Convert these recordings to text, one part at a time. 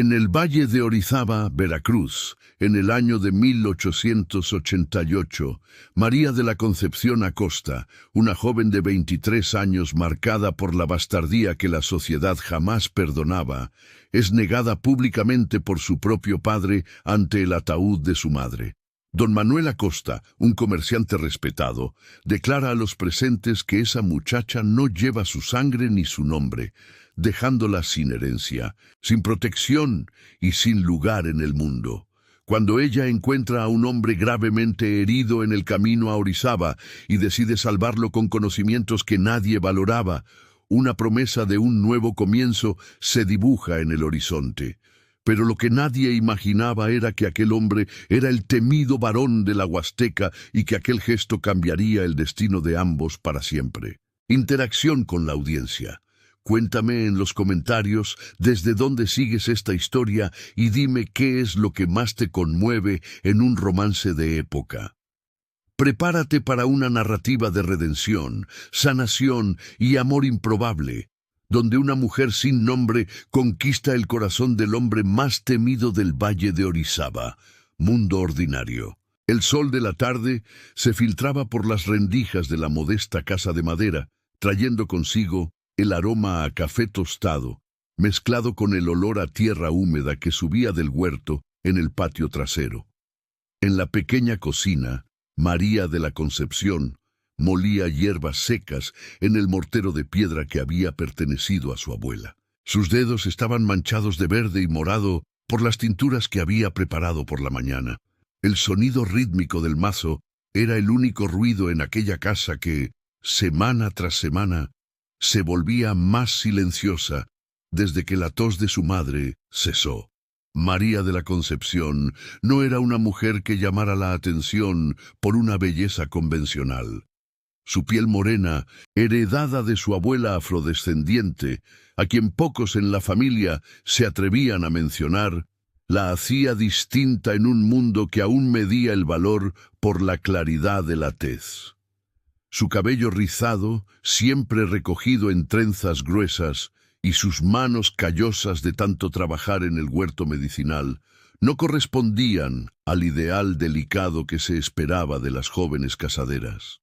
En el Valle de Orizaba, Veracruz, en el año de 1888, María de la Concepción Acosta, una joven de 23 años marcada por la bastardía que la sociedad jamás perdonaba, es negada públicamente por su propio padre ante el ataúd de su madre. Don Manuel Acosta, un comerciante respetado, declara a los presentes que esa muchacha no lleva su sangre ni su nombre, dejándola sin herencia, sin protección y sin lugar en el mundo. Cuando ella encuentra a un hombre gravemente herido en el camino a Orizaba y decide salvarlo con conocimientos que nadie valoraba, una promesa de un nuevo comienzo se dibuja en el horizonte. Pero lo que nadie imaginaba era que aquel hombre era el temido varón de la Huasteca y que aquel gesto cambiaría el destino de ambos para siempre. Interacción con la audiencia. Cuéntame en los comentarios desde dónde sigues esta historia y dime qué es lo que más te conmueve en un romance de época. Prepárate para una narrativa de redención, sanación y amor improbable, donde una mujer sin nombre conquista el corazón del hombre más temido del Valle de Orizaba, Mundo Ordinario. El sol de la tarde se filtraba por las rendijas de la modesta casa de madera, trayendo consigo el aroma a café tostado, mezclado con el olor a tierra húmeda que subía del huerto en el patio trasero. En la pequeña cocina, María de la Concepción molía hierbas secas en el mortero de piedra que había pertenecido a su abuela. Sus dedos estaban manchados de verde y morado por las tinturas que había preparado por la mañana. El sonido rítmico del mazo era el único ruido en aquella casa que, semana tras semana, se volvía más silenciosa desde que la tos de su madre cesó. María de la Concepción no era una mujer que llamara la atención por una belleza convencional. Su piel morena, heredada de su abuela afrodescendiente, a quien pocos en la familia se atrevían a mencionar, la hacía distinta en un mundo que aún medía el valor por la claridad de la tez. Su cabello rizado, siempre recogido en trenzas gruesas, y sus manos callosas de tanto trabajar en el huerto medicinal, no correspondían al ideal delicado que se esperaba de las jóvenes casaderas.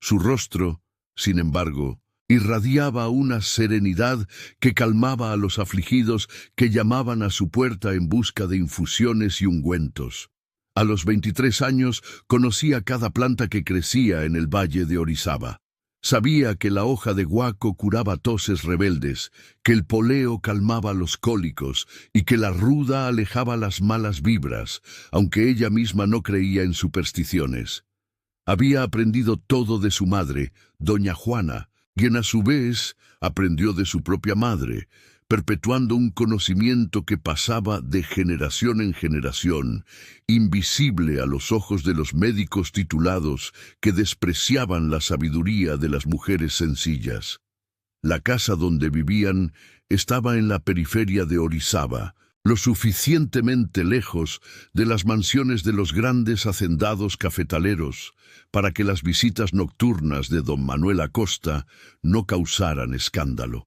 Su rostro, sin embargo, irradiaba una serenidad que calmaba a los afligidos que llamaban a su puerta en busca de infusiones y ungüentos. A los 23 años conocía cada planta que crecía en el Valle de Orizaba. Sabía que la hoja de guaco curaba toses rebeldes, que el poleo calmaba los cólicos y que la ruda alejaba las malas vibras, aunque ella misma no creía en supersticiones. Había aprendido todo de su madre, doña Juana, quien a su vez aprendió de su propia madre, perpetuando un conocimiento que pasaba de generación en generación, invisible a los ojos de los médicos titulados que despreciaban la sabiduría de las mujeres sencillas. La casa donde vivían estaba en la periferia de Orizaba, lo suficientemente lejos de las mansiones de los grandes hacendados cafetaleros para que las visitas nocturnas de don Manuel Acosta no causaran escándalo.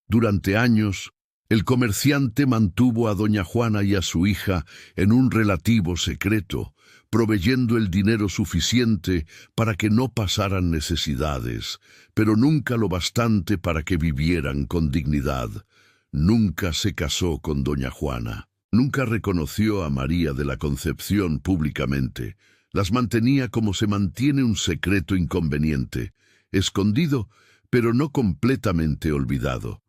Durante años, el comerciante mantuvo a doña Juana y a su hija en un relativo secreto, proveyendo el dinero suficiente para que no pasaran necesidades, pero nunca lo bastante para que vivieran con dignidad. Nunca se casó con doña Juana. Nunca reconoció a María de la Concepción públicamente. Las mantenía como se mantiene un secreto inconveniente, escondido, pero no completamente olvidado.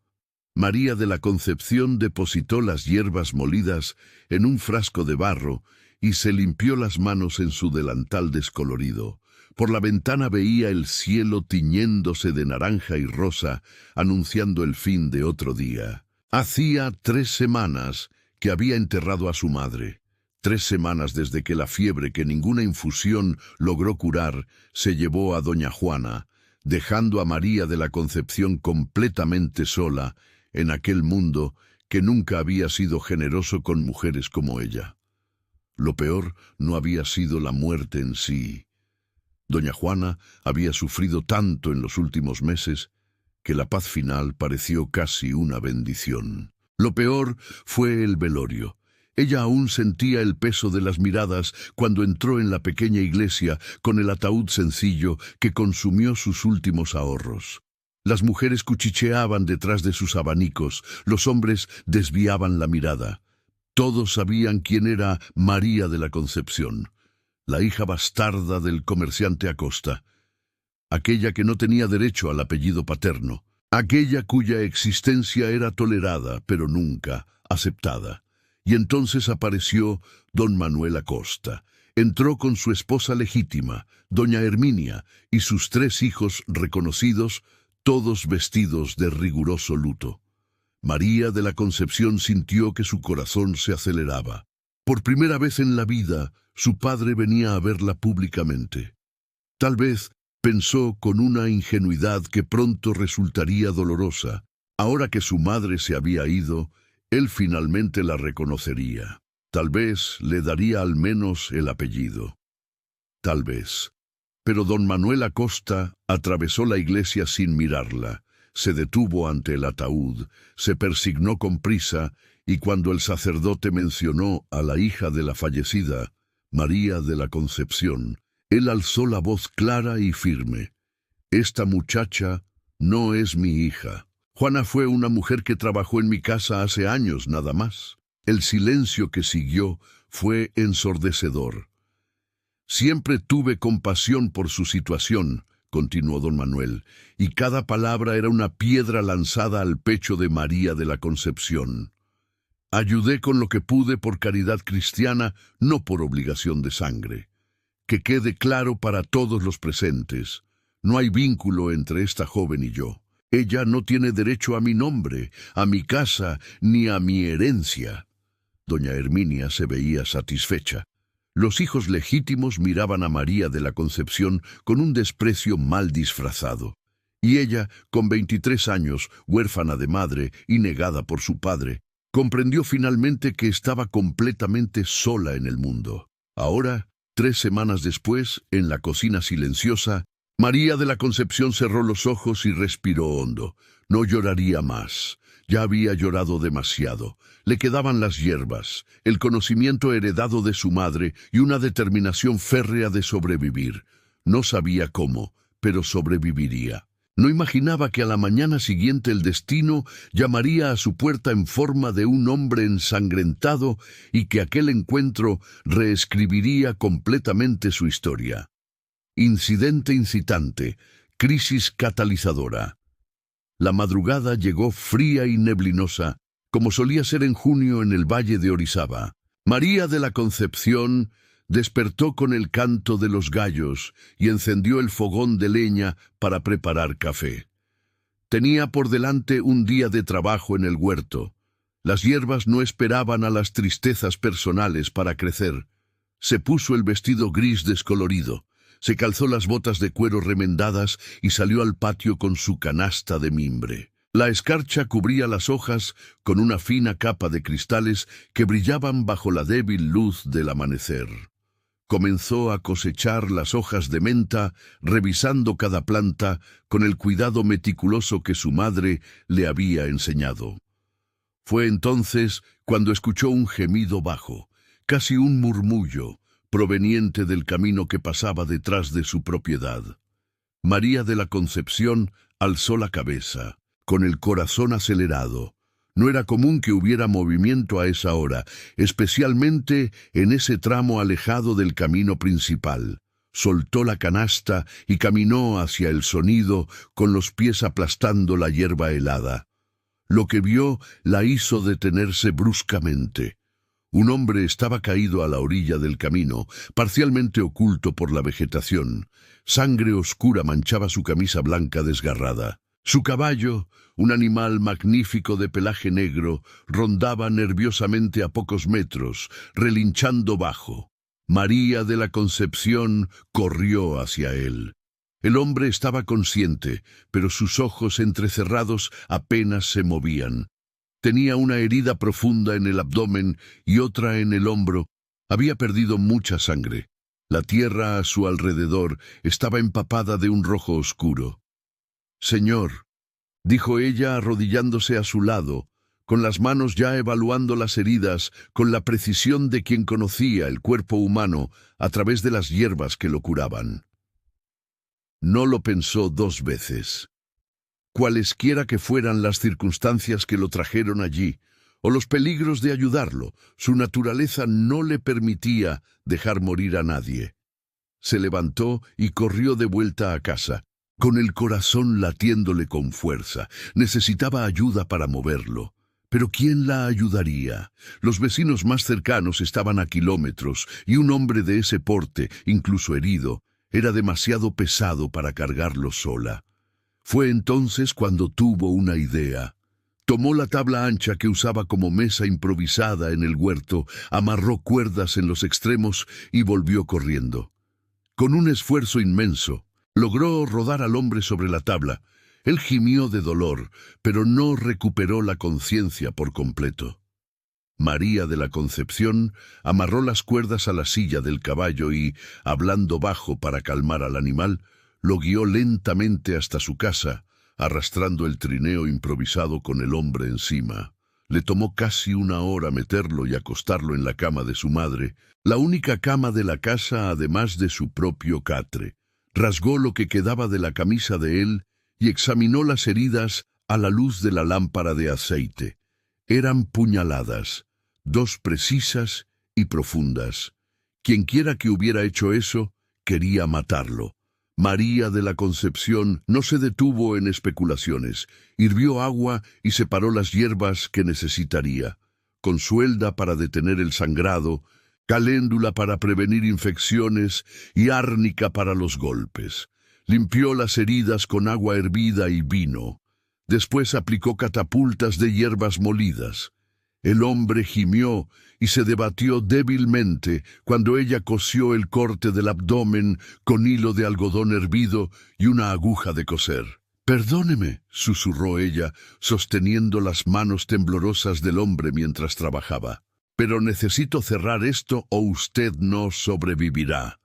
María de la Concepción depositó las hierbas molidas en un frasco de barro y se limpió las manos en su delantal descolorido. Por la ventana veía el cielo tiñéndose de naranja y rosa, anunciando el fin de otro día. Hacía 3 semanas que había enterrado a su madre. 3 semanas desde que la fiebre que ninguna infusión logró curar se llevó a doña Juana, dejando a María de la Concepción completamente sola en aquel mundo que nunca había sido generoso con mujeres como ella. Lo peor no había sido la muerte en sí. Doña Juana había sufrido tanto en los últimos meses que la paz final pareció casi una bendición. Lo peor fue el velorio. Ella aún sentía el peso de las miradas cuando entró en la pequeña iglesia con el ataúd sencillo que consumió sus últimos ahorros. Las mujeres cuchicheaban detrás de sus abanicos, los hombres desviaban la mirada. Todos sabían quién era María de la Concepción, la hija bastarda del comerciante Acosta, aquella que no tenía derecho al apellido paterno, aquella cuya existencia era tolerada, pero nunca aceptada. Y entonces apareció don Manuel Acosta. Entró con su esposa legítima, doña Herminia, y sus 3 hijos reconocidos, todos vestidos de riguroso luto. María de la Concepción sintió que su corazón se aceleraba. Por primera vez en la vida, su padre venía a verla públicamente. Tal vez pensó con una ingenuidad que pronto resultaría dolorosa. Ahora que su madre se había ido, él finalmente la reconocería. Tal vez le daría al menos el apellido. Tal vez. Pero don Manuel Acosta atravesó la iglesia sin mirarla. Se detuvo ante el ataúd, se persignó con prisa, y cuando el sacerdote mencionó a la hija de la fallecida, María de la Concepción, él alzó la voz clara y firme. Esta muchacha no es mi hija. Juana fue una mujer que trabajó en mi casa hace años nada más. El silencio que siguió fue ensordecedor. Siempre tuve compasión por su situación, continuó don Manuel, y cada palabra era una piedra lanzada al pecho de María de la Concepción. Ayudé con lo que pude por caridad cristiana, no por obligación de sangre. Que quede claro para todos los presentes, no hay vínculo entre esta joven y yo. Ella no tiene derecho a mi nombre, a mi casa, ni a mi herencia. Doña Herminia se veía satisfecha. Los hijos legítimos miraban a María de la Concepción con un desprecio mal disfrazado. Y ella, con 23 años, huérfana de madre y negada por su padre, comprendió finalmente que estaba completamente sola en el mundo. Ahora, 3 semanas después, en la cocina silenciosa, María de la Concepción cerró los ojos y respiró hondo. No lloraría más. Ya había llorado demasiado. Le quedaban las hierbas, el conocimiento heredado de su madre y una determinación férrea de sobrevivir. No sabía cómo, pero sobreviviría. No imaginaba que a la mañana siguiente el destino llamaría a su puerta en forma de un hombre ensangrentado y que aquel encuentro reescribiría completamente su historia. Incidente incitante, crisis catalizadora. La madrugada llegó fría y neblinosa, como solía ser en junio en el valle de Orizaba. María de la Concepción despertó con el canto de los gallos y encendió el fogón de leña para preparar café. Tenía por delante un día de trabajo en el huerto. Las hierbas no esperaban a las tristezas personales para crecer. Se puso el vestido gris descolorido. Se calzó las botas de cuero remendadas y salió al patio con su canasta de mimbre. La escarcha cubría las hojas con una fina capa de cristales que brillaban bajo la débil luz del amanecer. Comenzó a cosechar las hojas de menta, revisando cada planta con el cuidado meticuloso que su madre le había enseñado. Fue entonces cuando escuchó un gemido bajo, casi un murmullo, proveniente del camino que pasaba detrás de su propiedad. María de la Concepción alzó la cabeza, con el corazón acelerado. No era común que hubiera movimiento a esa hora, especialmente en ese tramo alejado del camino principal. Soltó la canasta y caminó hacia el sonido, con los pies aplastando la hierba helada. Lo que vio la hizo detenerse bruscamente. Un hombre estaba caído a la orilla del camino, parcialmente oculto por la vegetación. Sangre oscura manchaba su camisa blanca desgarrada. Su caballo, un animal magnífico de pelaje negro, rondaba nerviosamente a pocos metros, relinchando bajo. María de la Concepción corrió hacia él. El hombre estaba consciente, pero sus ojos entrecerrados apenas se movían. Tenía una herida profunda en el abdomen y otra en el hombro. Había perdido mucha sangre. La tierra a su alrededor estaba empapada de un rojo oscuro. «Señor», dijo ella arrodillándose a su lado, con las manos ya evaluando las heridas con la precisión de quien conocía el cuerpo humano a través de las hierbas que lo curaban. No lo pensó dos veces. Cualesquiera que fueran las circunstancias que lo trajeron allí, o los peligros de ayudarlo, su naturaleza no le permitía dejar morir a nadie. Se levantó y corrió de vuelta a casa, con el corazón latiéndole con fuerza. Necesitaba ayuda para moverlo. Pero ¿quién la ayudaría? Los vecinos más cercanos estaban a kilómetros, y un hombre de ese porte, incluso herido, era demasiado pesado para cargarlo sola. Fue entonces cuando tuvo una idea. Tomó la tabla ancha que usaba como mesa improvisada en el huerto, amarró cuerdas en los extremos y volvió corriendo. Con un esfuerzo inmenso, logró rodar al hombre sobre la tabla. Él gimió de dolor, pero no recuperó la conciencia por completo. María de la Concepción amarró las cuerdas a la silla del caballo y, hablando bajo para calmar al animal, lo guió lentamente hasta su casa, arrastrando el trineo improvisado con el hombre encima. Le tomó casi una hora meterlo y acostarlo en la cama de su madre, la única cama de la casa además de su propio catre. Rasgó lo que quedaba de la camisa de él y examinó las heridas a la luz de la lámpara de aceite. Eran puñaladas, dos precisas y profundas. Quienquiera que hubiera hecho eso, quería matarlo. María de la Concepción no se detuvo en especulaciones. Hirvió agua y separó las hierbas que necesitaría. Consuelda para detener el sangrado, caléndula para prevenir infecciones y árnica para los golpes. Limpió las heridas con agua hervida y vino. Después aplicó catapultas de hierbas molidas. El hombre gimió y se debatió débilmente cuando ella cosió el corte del abdomen con hilo de algodón hervido y una aguja de coser. «Perdóneme», susurró ella, sosteniendo las manos temblorosas del hombre mientras trabajaba. «Pero necesito cerrar esto o usted no sobrevivirá».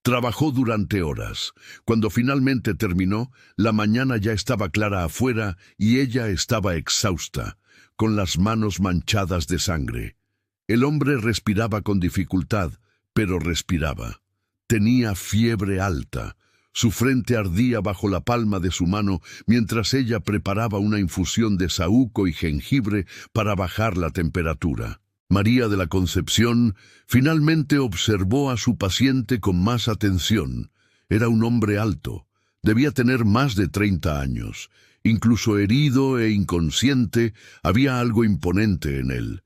Trabajó durante horas. Cuando finalmente terminó, la mañana ya estaba clara afuera y ella estaba exhausta, con las manos manchadas de sangre. El hombre respiraba con dificultad, pero respiraba. Tenía fiebre alta. Su frente ardía bajo la palma de su mano mientras ella preparaba una infusión de saúco y jengibre para bajar la temperatura. María de la Concepción finalmente observó a su paciente con más atención. Era un hombre alto. Debía tener más de 30 años. Incluso herido e inconsciente, había algo imponente en él.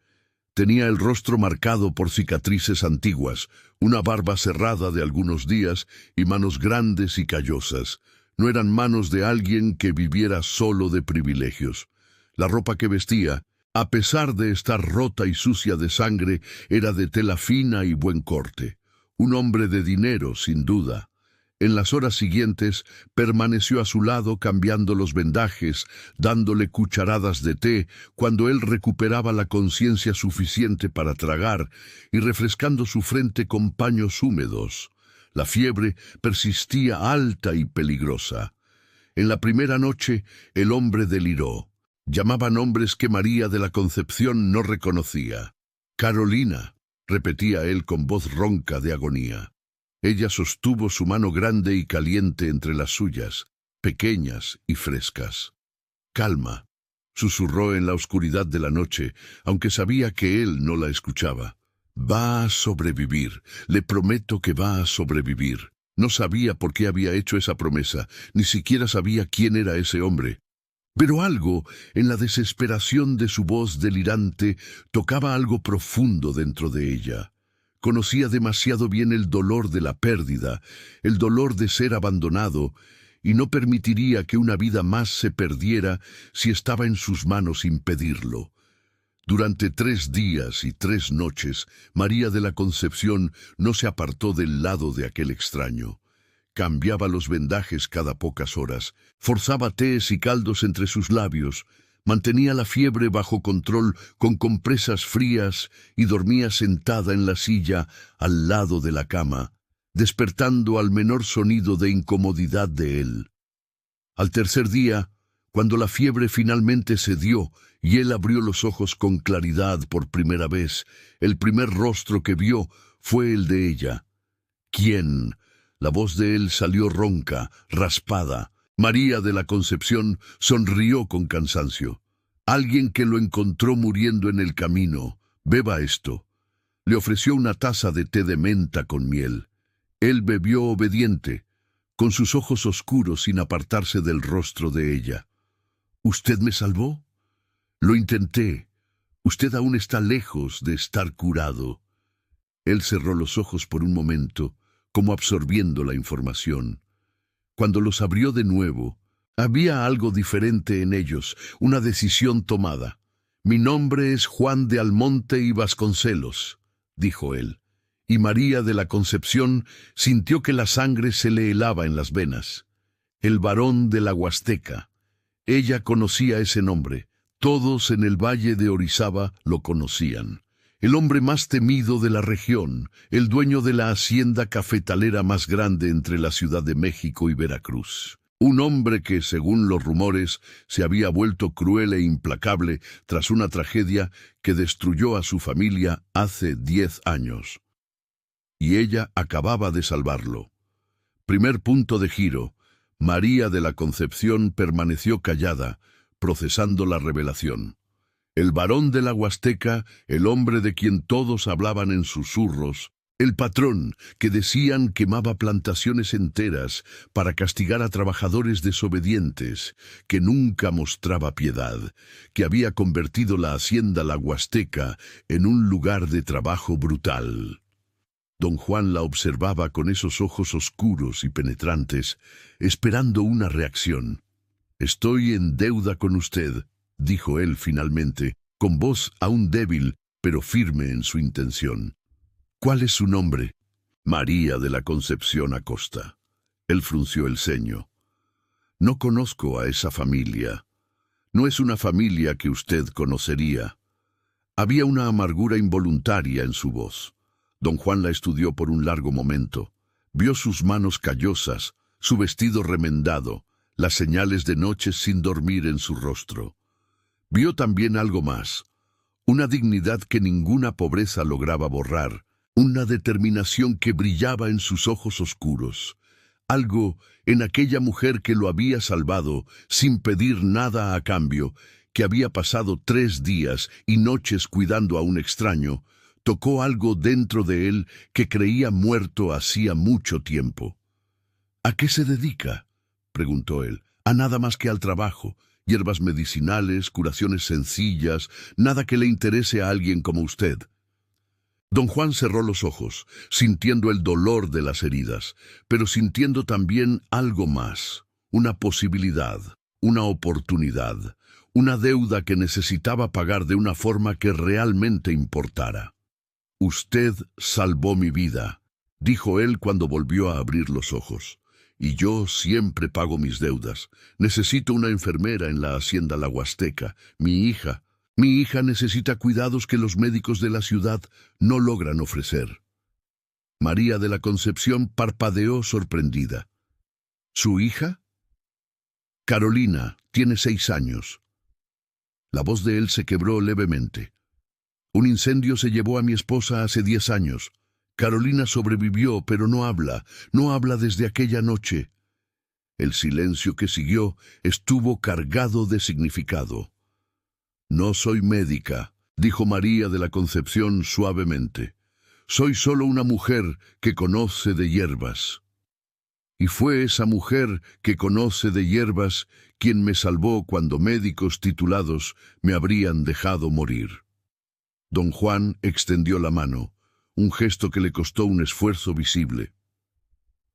Tenía el rostro marcado por cicatrices antiguas, una barba cerrada de algunos días y manos grandes y callosas. No eran manos de alguien que viviera solo de privilegios. La ropa que vestía, a pesar de estar rota y sucia de sangre, era de tela fina y buen corte. Un hombre de dinero, sin duda. En las horas siguientes permaneció a su lado cambiando los vendajes, dándole cucharadas de té cuando él recuperaba la conciencia suficiente para tragar y refrescando su frente con paños húmedos. La fiebre persistía alta y peligrosa. En la primera noche el hombre deliró. Llamaban nombres que María de la Concepción no reconocía. «Carolina», repetía él con voz ronca de agonía. Ella sostuvo su mano grande y caliente entre las suyas, pequeñas y frescas. «Calma», susurró en la oscuridad de la noche, aunque sabía que él no la escuchaba. «Va a sobrevivir, le prometo que va a sobrevivir». No sabía por qué había hecho esa promesa, ni siquiera sabía quién era ese hombre. Pero algo, en la desesperación de su voz delirante, tocaba algo profundo dentro de ella. Conocía demasiado bien el dolor de la pérdida, el dolor de ser abandonado, y no permitiría que una vida más se perdiera si estaba en sus manos impedirlo. Durante 3 días y 3 noches, María de la Concepción no se apartó del lado de aquel extraño. Cambiaba los vendajes cada pocas horas, forzaba tés y caldos entre sus labios, mantenía la fiebre bajo control con compresas frías y dormía sentada en la silla al lado de la cama, despertando al menor sonido de incomodidad de él. Al tercer día, Cuando la fiebre finalmente cedió y él abrió los ojos con claridad por primera vez, el primer rostro que vio fue el de ella. ¿Quién? La voz de él salió ronca, raspada. María de la Concepción sonrió con cansancio. Alguien que lo encontró muriendo en el camino. Beba esto. Le ofreció una taza de té de menta con miel. Él bebió obediente, con sus ojos oscuros sin apartarse del rostro de ella. ¿Usted me salvó? Lo intenté. Usted aún está lejos de estar curado. Él cerró los ojos por un momento, como absorbiendo la información. Cuando los abrió de nuevo, había algo diferente en ellos, una decisión tomada. «Mi nombre es Juan de Almonte y Vasconcelos», dijo él, y María de la Concepción sintió que la sangre se le helaba en las venas. El varón de la Huasteca. Ella conocía ese nombre. Todos en el valle de Orizaba lo conocían. El hombre más temido de la región, el dueño de la hacienda cafetalera más grande entre la Ciudad de México y Veracruz. Un hombre que, según los rumores, se había vuelto cruel e implacable tras una tragedia que destruyó a su familia hace 10 años. Y ella acababa de salvarlo. Primer punto de giro. María de la Concepción permaneció callada, procesando la revelación. El varón de la Huasteca, el hombre de quien todos hablaban en susurros, el patrón que decían quemaba plantaciones enteras para castigar a trabajadores desobedientes, que nunca mostraba piedad, que había convertido la hacienda La Huasteca en un lugar de trabajo brutal. Don Juan la observaba con esos ojos oscuros y penetrantes, esperando una reacción. «Estoy en deuda con usted», dijo él finalmente, con voz aún débil, pero firme en su intención. «¿Cuál es su nombre?» «María de la Concepción Acosta». Él frunció el ceño. «No conozco a esa familia. No es una familia que usted conocería». Había una amargura involuntaria en su voz. Don Juan la estudió por un largo momento. Vio sus manos callosas, su vestido remendado, las señales de noches sin dormir en su rostro. Vio también algo más, una dignidad que ninguna pobreza lograba borrar, una determinación que brillaba en sus ojos oscuros, algo en aquella mujer que lo había salvado sin pedir nada a cambio, que había pasado 3 días y noches cuidando a un extraño. Tocó algo dentro de él que creía muerto hacía mucho tiempo. «¿A qué se dedica?», preguntó él. «A nada más que al trabajo, hierbas medicinales, curaciones sencillas, nada que le interese a alguien como usted». Don Juan cerró los ojos, sintiendo el dolor de las heridas, pero sintiendo también algo más, una posibilidad, una oportunidad, una deuda que necesitaba pagar de una forma que realmente importara. «Usted salvó mi vida», dijo él cuando volvió a abrir los ojos. «Y yo siempre pago mis deudas. Necesito una enfermera en la hacienda La Huasteca. Mi hija necesita cuidados que los médicos de la ciudad no logran ofrecer». María de la Concepción parpadeó sorprendida. «¿Su hija?» «Carolina, tiene 6 años». La voz de él se quebró levemente. «Un incendio se llevó a mi esposa hace 10 años. Carolina sobrevivió, pero no habla desde aquella noche». El silencio que siguió estuvo cargado de significado. «No soy médica», dijo María de la Concepción suavemente. «Soy solo una mujer que conoce de hierbas». Y fue esa mujer que conoce de hierbas quien me salvó cuando médicos titulados me habrían dejado morir. Don Juan extendió la mano, un gesto que le costó un esfuerzo visible.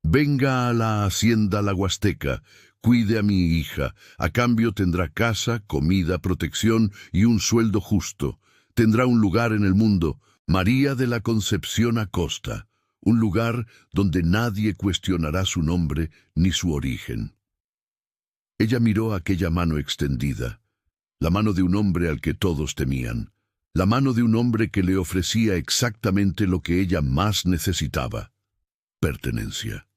«Venga a la hacienda La Huasteca, cuide a mi hija, a cambio tendrá casa, comida, protección y un sueldo justo. Tendrá un lugar en el mundo, María de la Concepción Acosta, un lugar donde nadie cuestionará su nombre ni su origen». Ella miró aquella mano extendida, la mano de un hombre al que todos temían. La mano de un hombre que le ofrecía exactamente lo que ella más necesitaba: pertenencia.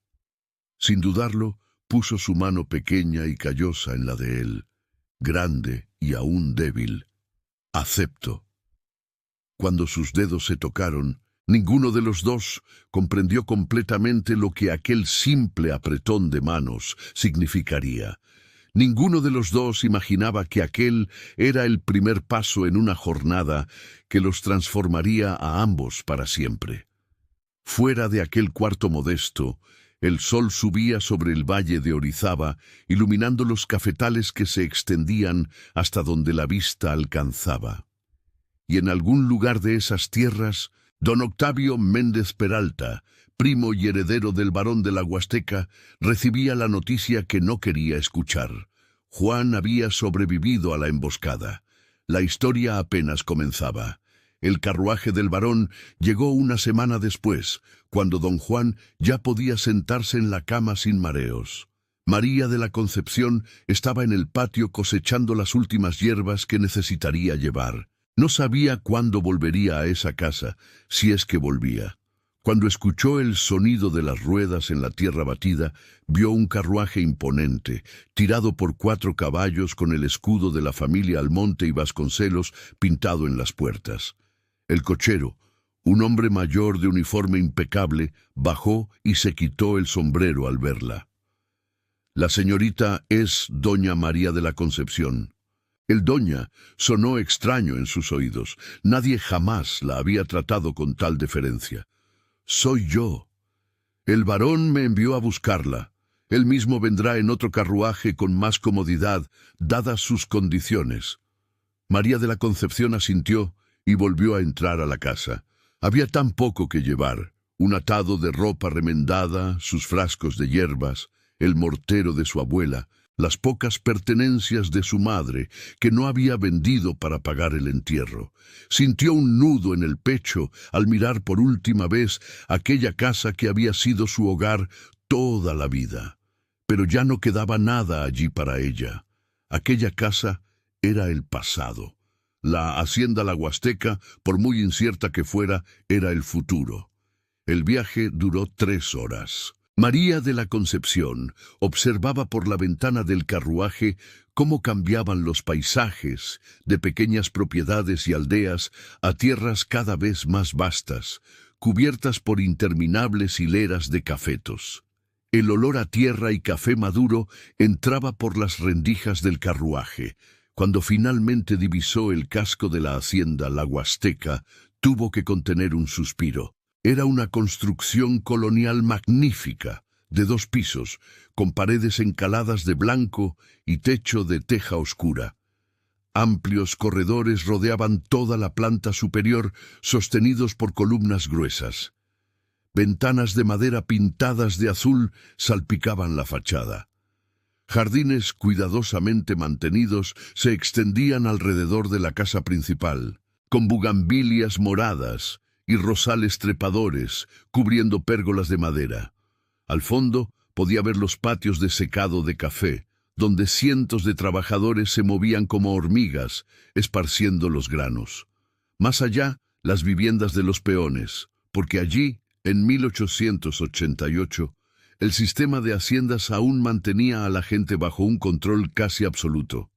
Sin dudarlo, puso su mano pequeña y callosa en la de él. grande y aún débil. Acepto. Cuando sus dedos se tocaron, ninguno de los dos comprendió completamente lo que aquel simple apretón de manos significaría. Ninguno de los dos imaginaba que aquel era el primer paso en una jornada que los transformaría a ambos para siempre. Fuera de aquel cuarto modesto, el sol subía sobre el valle de Orizaba, iluminando los cafetales que se extendían hasta donde la vista alcanzaba. Y en algún lugar de esas tierras, don Octavio Méndez Peralta, primo y heredero del barón de la Huasteca, recibía la noticia que no quería escuchar. Juan había sobrevivido a la emboscada. La historia apenas comenzaba. El carruaje del barón llegó una semana después, cuando don Juan ya podía sentarse en la cama sin mareos. María de la Concepción estaba en el patio cosechando las últimas hierbas que necesitaría llevar. No sabía cuándo volvería a esa casa, si es que volvía. Cuando escuchó el sonido de las ruedas en la tierra batida, vio un carruaje imponente, tirado por 4 caballos con el escudo de la familia Almonte y Vasconcelos pintado en las puertas. El cochero, un hombre mayor de uniforme impecable, bajó y se quitó el sombrero al verla. La señorita es doña María de la Concepción. El doña sonó extraño en sus oídos. Nadie jamás la había tratado con tal deferencia. Soy yo. El varón me envió a buscarla. Él mismo vendrá en otro carruaje con más comodidad, dadas sus condiciones. María de la Concepción asintió y volvió a entrar a la casa. Había tan poco que llevar: un atado de ropa remendada, sus frascos de hierbas, el mortero de su abuela, las pocas pertenencias de su madre, que no había vendido para pagar el entierro. Sintió un nudo en el pecho al mirar por última vez aquella casa que había sido su hogar toda la vida. Pero ya no quedaba nada allí para ella. Aquella casa era el pasado. La hacienda La Huasteca, por muy incierta que fuera, era el futuro. El viaje duró 3 horas. María de la Concepción observaba por la ventana del carruaje cómo cambiaban los paisajes de pequeñas propiedades y aldeas a tierras cada vez más vastas, cubiertas por interminables hileras de cafetos. El olor a tierra y café maduro entraba por las rendijas del carruaje. Cuando finalmente divisó el casco de la hacienda La Huasteca, tuvo que contener un suspiro. Era una construcción colonial magnífica, de 2 pisos, con paredes encaladas de blanco y techo de teja oscura. Amplios corredores rodeaban toda la planta superior, sostenidos por columnas gruesas. Ventanas de madera pintadas de azul salpicaban la fachada. Jardines cuidadosamente mantenidos se extendían alrededor de la casa principal, con bugambilias moradas y rosales trepadores cubriendo pérgolas de madera. Al fondo podía ver los patios de secado de café, donde cientos de trabajadores se movían como hormigas, esparciendo los granos. Más allá, las viviendas de los peones, porque allí, en 1888, el sistema de haciendas aún mantenía a la gente bajo un control casi absoluto.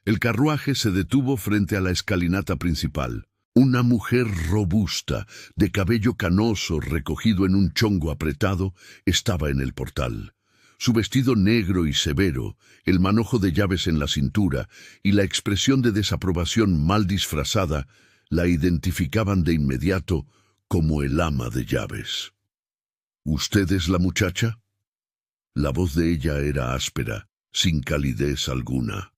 El carruaje se detuvo frente a la escalinata principal. Una mujer robusta, de cabello canoso recogido en un chongo apretado, estaba en el portal. Su vestido negro y severo, el manojo de llaves en la cintura y la expresión de desaprobación mal disfrazada la identificaban de inmediato como el ama de llaves. ¿Usted es la muchacha? La voz de ella era áspera, sin calidez alguna.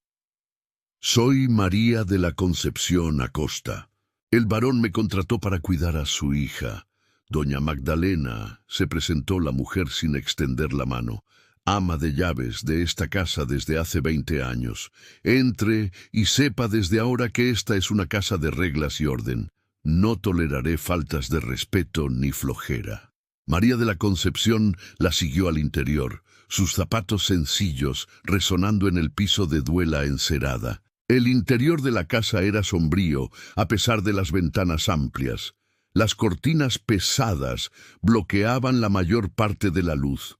Soy María de la Concepción Acosta. El varón me contrató para cuidar a su hija. Doña Magdalena, se presentó la mujer sin extender la mano, ama de llaves de esta casa desde hace 20 años. Entre y sepa desde ahora que esta es una casa de reglas y orden. No toleraré faltas de respeto ni flojera. María de la Concepción la siguió al interior, sus zapatos sencillos resonando en el piso de duela encerada. El interior de la casa era sombrío, a pesar de las ventanas amplias. Las cortinas pesadas bloqueaban la mayor parte de la luz.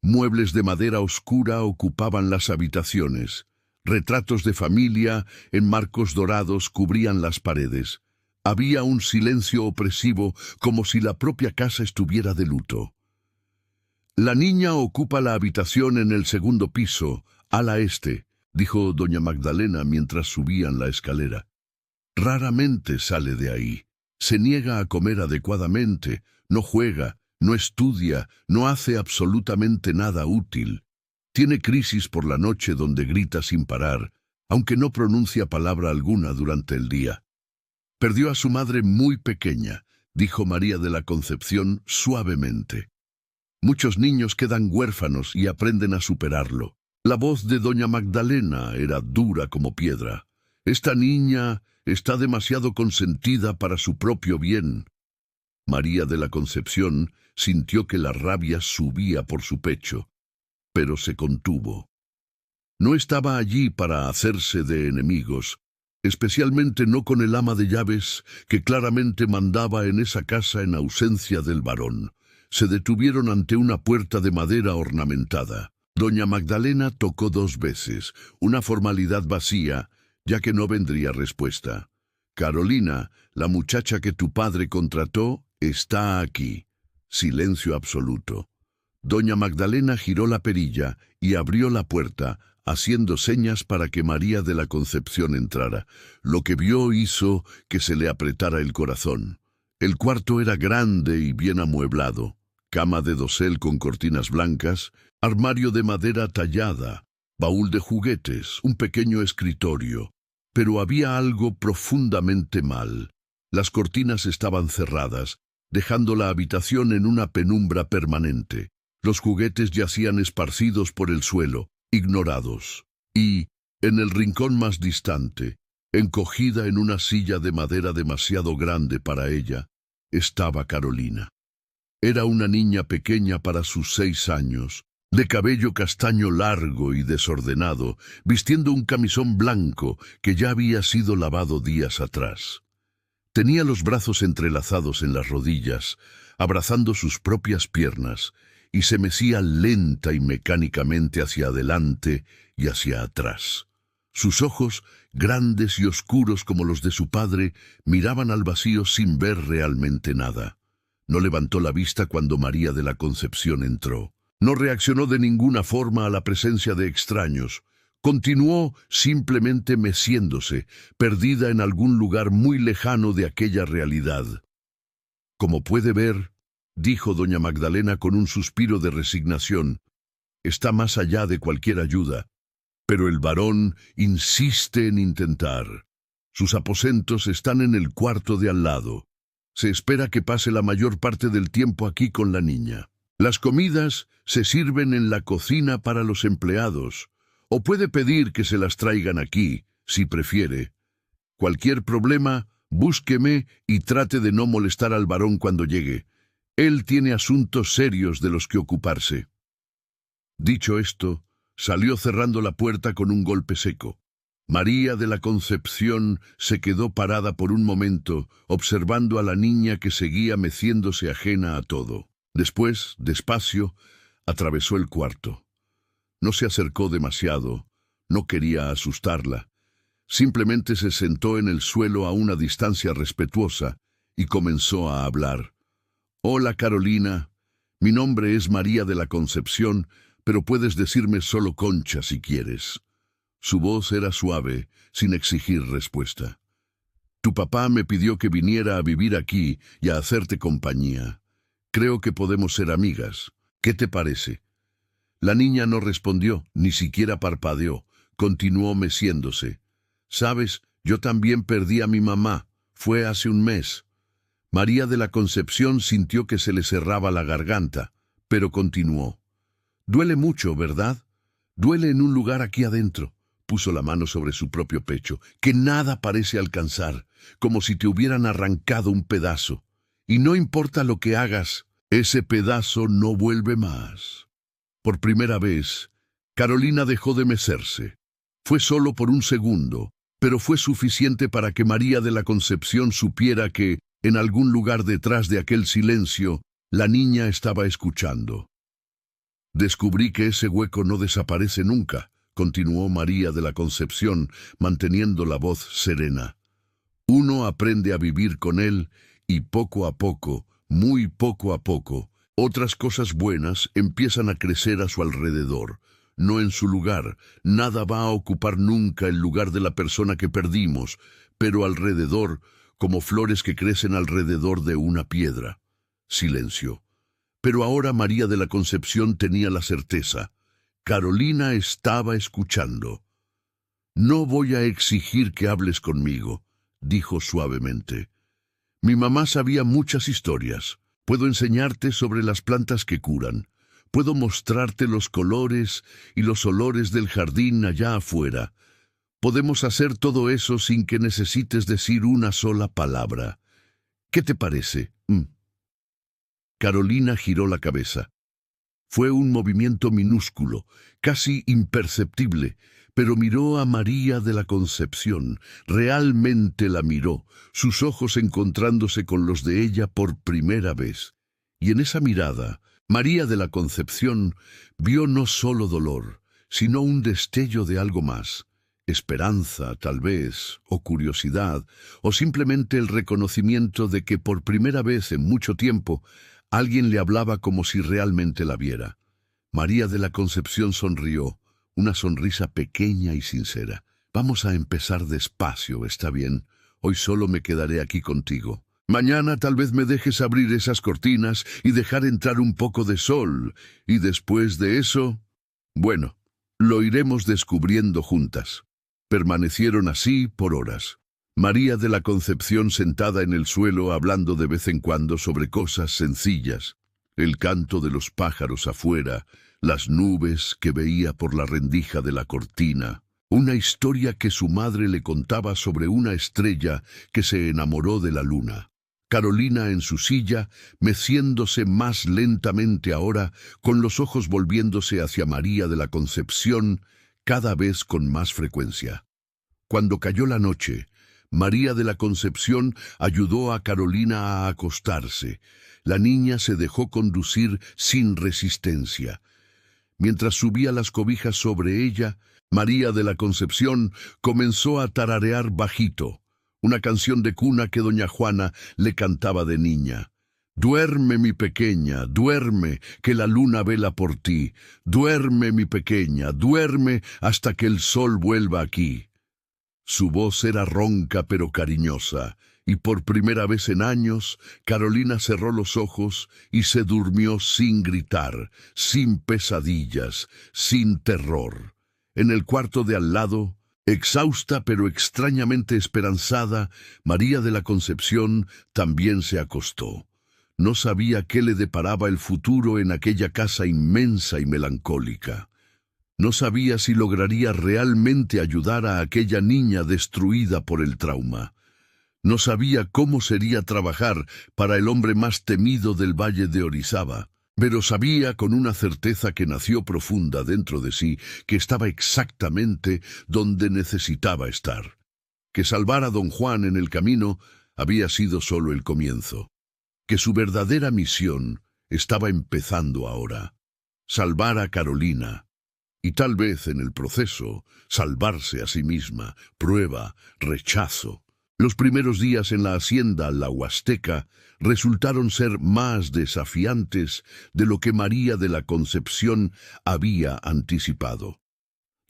Muebles de madera oscura ocupaban las habitaciones. Retratos de familia en marcos dorados cubrían las paredes. Había un silencio opresivo, como si la propia casa estuviera de luto. «La niña ocupa la habitación en el segundo piso, ala este», dijo doña Magdalena mientras subían la escalera. «Raramente sale de ahí. Se niega a comer adecuadamente, no juega, no estudia, no hace absolutamente nada útil. Tiene crisis por la noche donde grita sin parar, aunque no pronuncia palabra alguna durante el día. Perdió a su madre muy pequeña», dijo María de la Concepción suavemente. «Muchos niños quedan huérfanos y aprenden a superarlo». La voz de doña Magdalena era dura como piedra. «Esta niña está demasiado consentida para su propio bien». María de la Concepción sintió que la rabia subía por su pecho, pero se contuvo. No estaba allí para hacerse de enemigos, especialmente no con el ama de llaves que claramente mandaba en esa casa en ausencia del varón. Se detuvieron ante una puerta de madera ornamentada. Doña Magdalena tocó 2 veces, una formalidad vacía, ya que no vendría respuesta. «Carolina, la muchacha que tu padre contrató, está aquí». Silencio absoluto. Doña Magdalena giró la perilla y abrió la puerta, haciendo señas para que María de la Concepción entrara. Lo que vio hizo que se le apretara el corazón. El cuarto era grande y bien amueblado. Cama de dosel con cortinas blancas, armario de madera tallada, baúl de juguetes, un pequeño escritorio. Pero había algo profundamente mal. Las cortinas estaban cerradas, dejando la habitación en una penumbra permanente. Los juguetes yacían esparcidos por el suelo, ignorados. Y, en el rincón más distante, encogida en una silla de madera demasiado grande para ella, estaba Carolina. Era una niña pequeña para sus 6 años, de cabello castaño largo y desordenado, vistiendo un camisón blanco que ya había sido lavado días atrás. Tenía los brazos entrelazados en las rodillas, abrazando sus propias piernas, y se mecía lenta y mecánicamente hacia adelante y hacia atrás. Sus ojos, grandes y oscuros como los de su padre, miraban al vacío sin ver realmente nada. No levantó la vista cuando María de la Concepción entró. No reaccionó de ninguna forma a la presencia de extraños. Continuó simplemente meciéndose, perdida en algún lugar muy lejano de aquella realidad. «Como puede ver», dijo doña Magdalena con un suspiro de resignación, «está más allá de cualquier ayuda. Pero el varón insiste en intentar. Sus aposentos están en el cuarto de al lado. Se espera que pase la mayor parte del tiempo aquí con la niña. Las comidas se sirven en la cocina para los empleados, o puede pedir que se las traigan aquí, si prefiere. Cualquier problema, búsqueme y trate de no molestar al varón cuando llegue. Él tiene asuntos serios de los que ocuparse». Dicho esto, salió cerrando la puerta con un golpe seco. María de la Concepción se quedó parada por un momento, observando a la niña que seguía meciéndose ajena a todo. Después, despacio, atravesó el cuarto. No se acercó demasiado, no quería asustarla. Simplemente se sentó en el suelo a una distancia respetuosa y comenzó a hablar. «Hola, Carolina. Mi nombre es María de la Concepción, pero puedes decirme solo Concha si quieres». Su voz era suave, sin exigir respuesta. «Tu papá me pidió que viniera a vivir aquí y a hacerte compañía. Creo que podemos ser amigas. ¿Qué te parece?» La niña no respondió, ni siquiera parpadeó. Continuó meciéndose. «Sabes, yo también perdí a mi mamá. Fue hace un mes». María de la Concepción sintió que se le cerraba la garganta, pero continuó. «Duele mucho, ¿verdad? Duele en un lugar aquí adentro». Puso la mano sobre su propio pecho, que nada parece alcanzar, como si te hubieran arrancado un pedazo. Y no importa lo que hagas, ese pedazo no vuelve más. Por primera vez, Carolina dejó de mecerse. Fue solo por un segundo, pero fue suficiente para que María de la Concepción supiera que, en algún lugar detrás de aquel silencio, la niña estaba escuchando. «Descubrí que ese hueco no desaparece nunca», continuó María de la Concepción, manteniendo la voz serena. Uno aprende a vivir con él y poco a poco, muy poco a poco, otras cosas buenas empiezan a crecer a su alrededor, no en su lugar. Nada va a ocupar nunca el lugar de la persona que perdimos, pero alrededor, como flores que crecen alrededor de una piedra. Silencio. Pero ahora María de la Concepción tenía la certeza. Carolina estaba escuchando. «No voy a exigir que hables conmigo», dijo suavemente. «Mi mamá sabía muchas historias. Puedo enseñarte sobre las plantas que curan. Puedo mostrarte los colores y los olores del jardín allá afuera. Podemos hacer todo eso sin que necesites decir una sola palabra. ¿Qué te parece?» Carolina giró la cabeza. Fue un movimiento minúsculo, casi imperceptible, pero miró a María de la Concepción. Realmente la miró, sus ojos encontrándose con los de ella por primera vez. Y en esa mirada, María de la Concepción vio no solo dolor, sino un destello de algo más. Esperanza, tal vez, o curiosidad, o simplemente el reconocimiento de que por primera vez en mucho tiempo alguien le hablaba como si realmente la viera. María de la Concepción sonrió, una sonrisa pequeña y sincera. «Vamos a empezar despacio, ¿está bien? Hoy solo me quedaré aquí contigo. Mañana tal vez me dejes abrir esas cortinas y dejar entrar un poco de sol. Y después de eso, bueno, lo iremos descubriendo juntas». Permanecieron así por horas. María de la Concepción sentada en el suelo hablando de vez en cuando sobre cosas sencillas. El canto de los pájaros afuera, las nubes que veía por la rendija de la cortina. Una historia que su madre le contaba sobre una estrella que se enamoró de la luna. Carolina en su silla, meciéndose más lentamente ahora, con los ojos volviéndose hacia María de la Concepción, cada vez con más frecuencia. Cuando cayó la noche, María de la Concepción ayudó a Carolina a acostarse. La niña se dejó conducir sin resistencia. Mientras subía las cobijas sobre ella, María de la Concepción comenzó a tararear bajito, una canción de cuna que doña Juana le cantaba de niña. «Duerme, mi pequeña, duerme, que la luna vela por ti. Duerme, mi pequeña, duerme hasta que el sol vuelva aquí». Su voz era ronca pero cariñosa, y por primera vez en años, Carolina cerró los ojos y se durmió sin gritar, sin pesadillas, sin terror. En el cuarto de al lado, exhausta pero extrañamente esperanzada, María de la Concepción también se acostó. No sabía qué le deparaba el futuro en aquella casa inmensa y melancólica. No sabía si lograría realmente ayudar a aquella niña destruida por el trauma. No sabía cómo sería trabajar para el hombre más temido del valle de Orizaba, pero sabía con una certeza que nació profunda dentro de sí que estaba exactamente donde necesitaba estar. Que salvar a don Juan en el camino había sido solo el comienzo. Que su verdadera misión estaba empezando ahora. Salvar a Carolina. Y tal vez en el proceso, salvarse a sí misma. Prueba, rechazo. Los primeros días en la hacienda La Huasteca resultaron ser más desafiantes de lo que María de la Concepción había anticipado.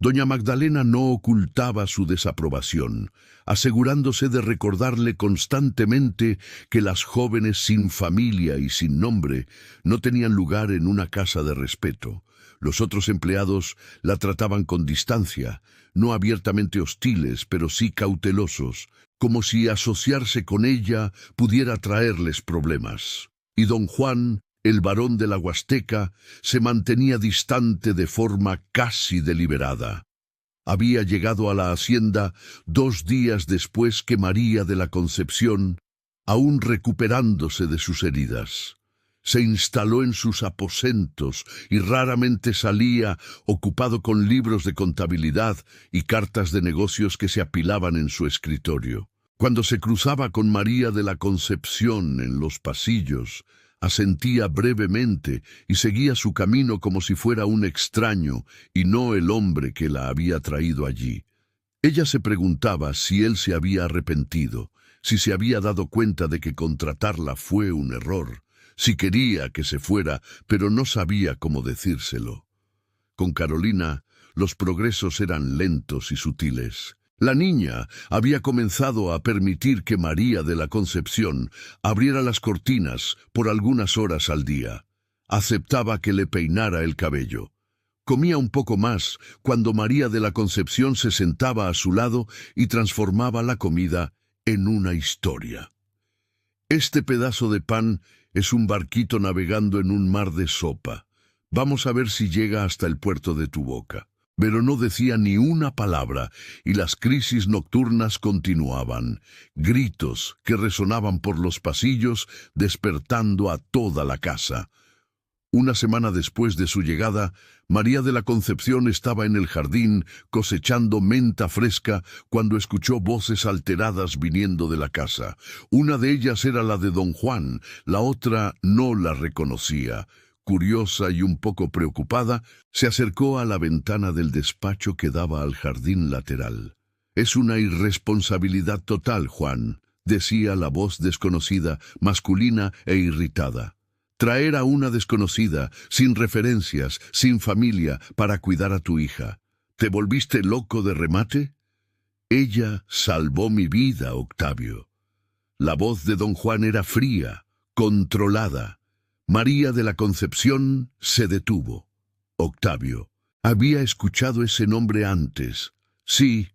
Doña Magdalena no ocultaba su desaprobación, asegurándose de recordarle constantemente que las jóvenes sin familia y sin nombre no tenían lugar en una casa de respeto. Los otros empleados la trataban con distancia, no abiertamente hostiles, pero sí cautelosos, como si asociarse con ella pudiera traerles problemas. Y don Juan, el varón de la Huasteca, se mantenía distante de forma casi deliberada. Había llegado a la hacienda 2 días después que María de la Concepción, aún recuperándose de sus heridas. Se instaló en sus aposentos y raramente salía, ocupado con libros de contabilidad y cartas de negocios que se apilaban en su escritorio. Cuando se cruzaba con María de la Concepción en los pasillos, Asentía brevemente y seguía su camino como si fuera un extraño y no el hombre que la había traído allí. Ella se preguntaba si él se había arrepentido, si se había dado cuenta de que contratarla fue un error, si quería que se fuera, pero no sabía cómo decírselo. Con Carolina, los progresos eran lentos y sutiles. La niña había comenzado a permitir que María de la Concepción abriera las cortinas por algunas horas al día. Aceptaba que le peinara el cabello. Comía un poco más cuando María de la Concepción se sentaba a su lado y transformaba la comida en una historia. Este pedazo de pan es un barquito navegando en un mar de sopa. Vamos a ver si llega hasta el puerto de tu boca. Pero no decía ni una palabra y las crisis nocturnas continuaban, gritos que resonaban por los pasillos, despertando a toda la casa. Una semana después de su llegada, María de la Concepción estaba en el jardín cosechando menta fresca cuando escuchó voces alteradas viniendo de la casa. Una de ellas era la de don Juan, la otra no la reconocía. Curiosa y un poco preocupada, se acercó a la ventana del despacho que daba al jardín lateral. «Es una irresponsabilidad total, Juan», decía la voz desconocida, masculina e irritada. «Traer a una desconocida, sin referencias, sin familia, para cuidar a tu hija. ¿Te volviste loco de remate?» «Ella salvó mi vida, Octavio». La voz de don Juan era fría, controlada. María de la Concepción se detuvo. Octavio. Había escuchado ese nombre antes. Sí,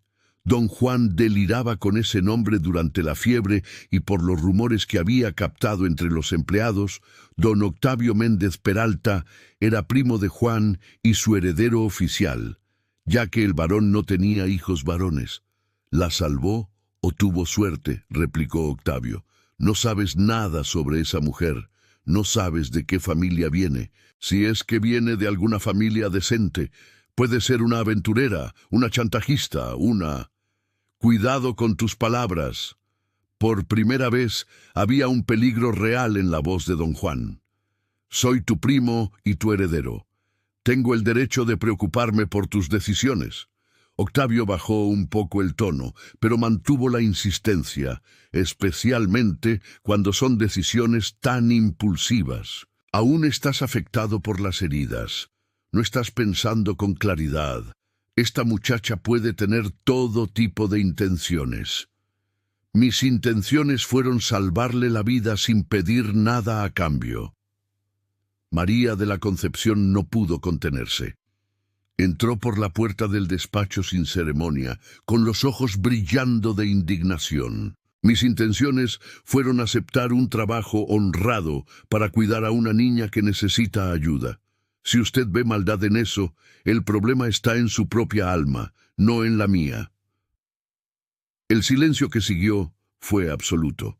don Juan deliraba con ese nombre durante la fiebre y por los rumores que había captado entre los empleados, don Octavio Méndez Peralta era primo de Juan y su heredero oficial, ya que el varón no tenía hijos varones. «¿La salvó o tuvo suerte?», replicó Octavio. «No sabes nada sobre esa mujer. No sabes de qué familia viene. Si es que viene de alguna familia decente, puede ser una aventurera, una chantajista, una... Cuidado con tus palabras». Por primera vez había un peligro real en la voz de don Juan. «Soy tu primo y tu heredero. Tengo el derecho de preocuparme por tus decisiones». Octavio bajó un poco el tono, pero mantuvo la insistencia, especialmente cuando son decisiones tan impulsivas. Aún estás afectado por las heridas. No estás pensando con claridad. Esta muchacha puede tener todo tipo de intenciones. Mis intenciones fueron salvarle la vida sin pedir nada a cambio. María de la Concepción no pudo contenerse. Entró por la puerta del despacho sin ceremonia, con los ojos brillando de indignación. Mis intenciones fueron aceptar un trabajo honrado para cuidar a una niña que necesita ayuda. Si usted ve maldad en eso, el problema está en su propia alma, no en la mía. El silencio que siguió fue absoluto.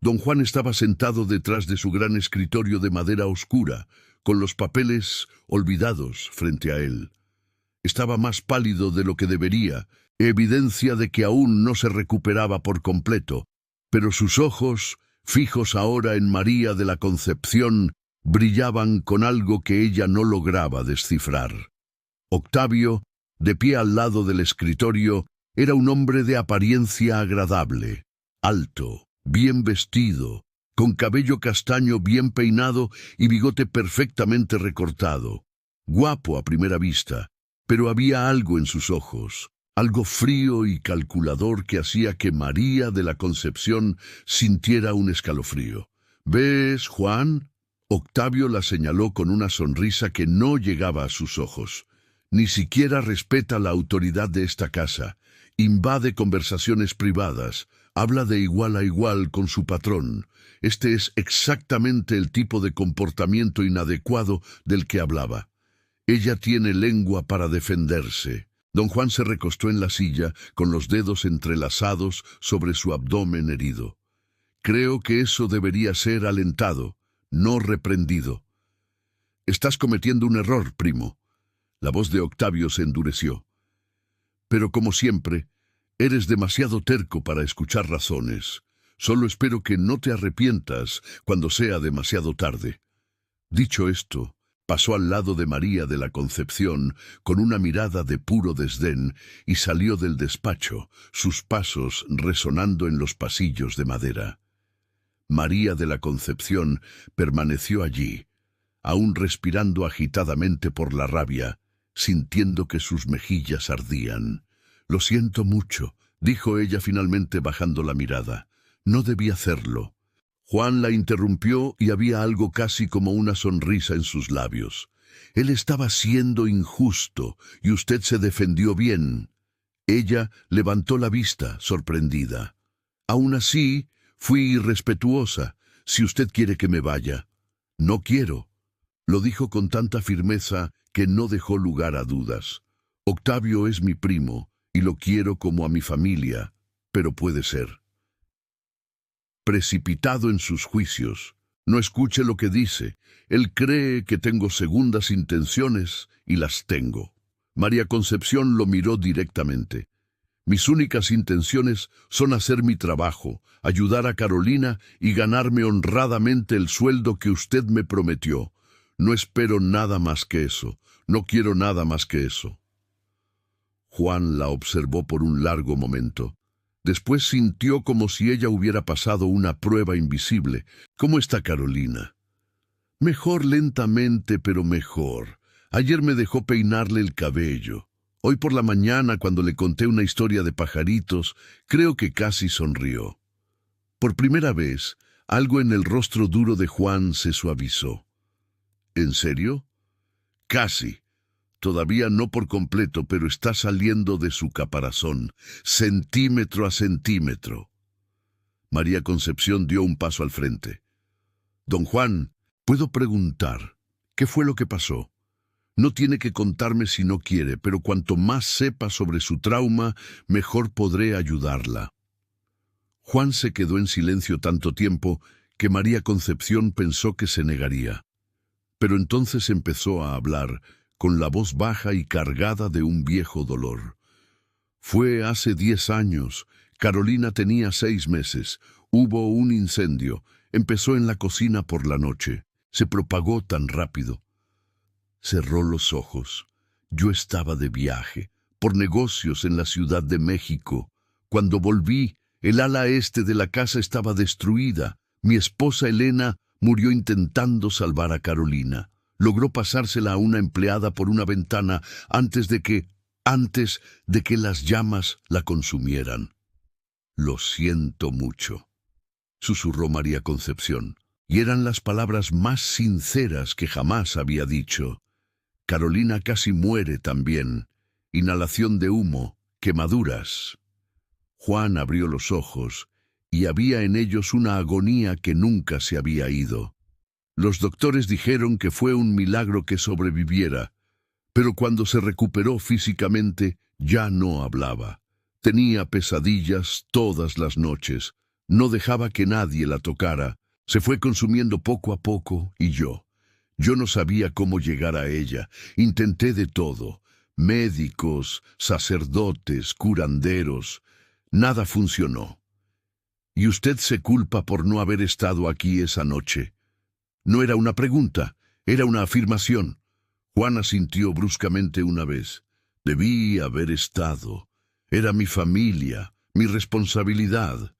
Don Juan estaba sentado detrás de su gran escritorio de madera oscura, con los papeles olvidados frente a él. Estaba más pálido de lo que debería, evidencia de que aún no se recuperaba por completo, pero sus ojos, fijos ahora en María de la Concepción, brillaban con algo que ella no lograba descifrar. Octavio, de pie al lado del escritorio, era un hombre de apariencia agradable, alto, bien vestido, con cabello castaño bien peinado y bigote perfectamente recortado. Guapo a primera vista, pero había algo en sus ojos, algo frío y calculador que hacía que María de la Concepción sintiera un escalofrío. «¿Ves, Juan?» Octavio la señaló con una sonrisa que no llegaba a sus ojos. «Ni siquiera respeta la autoridad de esta casa. Invade conversaciones privadas. Habla de igual a igual con su patrón. Este es exactamente el tipo de comportamiento inadecuado del que hablaba. Ella tiene lengua para defenderse». Don Juan se recostó en la silla, con los dedos entrelazados sobre su abdomen herido. «Creo que eso debería ser alentado, no reprendido». «Estás cometiendo un error, primo». La voz de Octavio se endureció. «Pero como siempre, eres demasiado terco para escuchar razones. Solo espero que no te arrepientas cuando sea demasiado tarde. Dicho esto, pasó al lado de María de la Concepción con una mirada de puro desdén y salió del despacho, sus pasos resonando en los pasillos de madera. María de la Concepción permaneció allí, aún respirando agitadamente por la rabia, sintiendo que sus mejillas ardían. «Lo siento mucho», dijo ella finalmente bajando la mirada. «No debí hacerlo». Juan la interrumpió y había algo casi como una sonrisa en sus labios. «Él estaba siendo injusto y usted se defendió bien». Ella levantó la vista, sorprendida. «Aún así, fui irrespetuosa. Si usted quiere que me vaya». «No quiero», lo dijo con tanta firmeza que no dejó lugar a dudas. «Octavio es mi primo y lo quiero como a mi familia, pero puede ser». Precipitado en sus juicios, no escuche lo que dice. Él cree que tengo segundas intenciones y las tengo. María Concepción lo miró directamente. «Mis únicas intenciones son hacer mi trabajo, ayudar a Carolina y ganarme honradamente el sueldo que usted me prometió. No espero nada más que eso. No quiero nada más que eso». Juan la observó por un largo momento. Después sintió como si ella hubiera pasado una prueba invisible. «¿Cómo está Carolina?» «Mejor lentamente, pero mejor. Ayer me dejó peinarle el cabello. Hoy por la mañana, cuando le conté una historia de pajaritos, creo que casi sonrió». Por primera vez, algo en el rostro duro de Juan se suavizó. «¿En serio?» «Casi. Todavía no por completo, pero está saliendo de su caparazón, centímetro a centímetro». María Concepción dio un paso al frente. «Don Juan, ¿puedo preguntar qué fue lo que pasó? No tiene que contarme si no quiere, pero cuanto más sepa sobre su trauma, mejor podré ayudarla». Juan se quedó en silencio tanto tiempo que María Concepción pensó que se negaría. Pero entonces empezó a hablar, con la voz baja y cargada de un viejo dolor. «Fue hace 10 años. Carolina tenía 6 meses. Hubo un incendio. Empezó en la cocina por la noche. Se propagó tan rápido». Cerró los ojos. «Yo estaba de viaje, por negocios en la Ciudad de México. Cuando volví, el ala este de la casa estaba destruida. Mi esposa Elena murió intentando salvar a Carolina. Logró pasársela a una empleada por una ventana antes de que las llamas la consumieran». «Lo siento mucho», susurró María Concepción, y eran las palabras más sinceras que jamás había dicho. «Carolina casi muere también. Inhalación de humo, quemaduras». Juan abrió los ojos, y había en ellos una agonía que nunca se había ido. Los doctores dijeron que fue un milagro que sobreviviera, pero cuando se recuperó físicamente ya no hablaba. Tenía pesadillas todas las noches, no dejaba que nadie la tocara, se fue consumiendo poco a poco y yo no sabía cómo llegar a ella. Intenté de todo, médicos, sacerdotes, curanderos, nada funcionó. Y usted se culpa por no haber estado aquí esa noche». No era una pregunta, era una afirmación. Juan asintió bruscamente una vez. «Debí haber estado. Era mi familia, mi responsabilidad».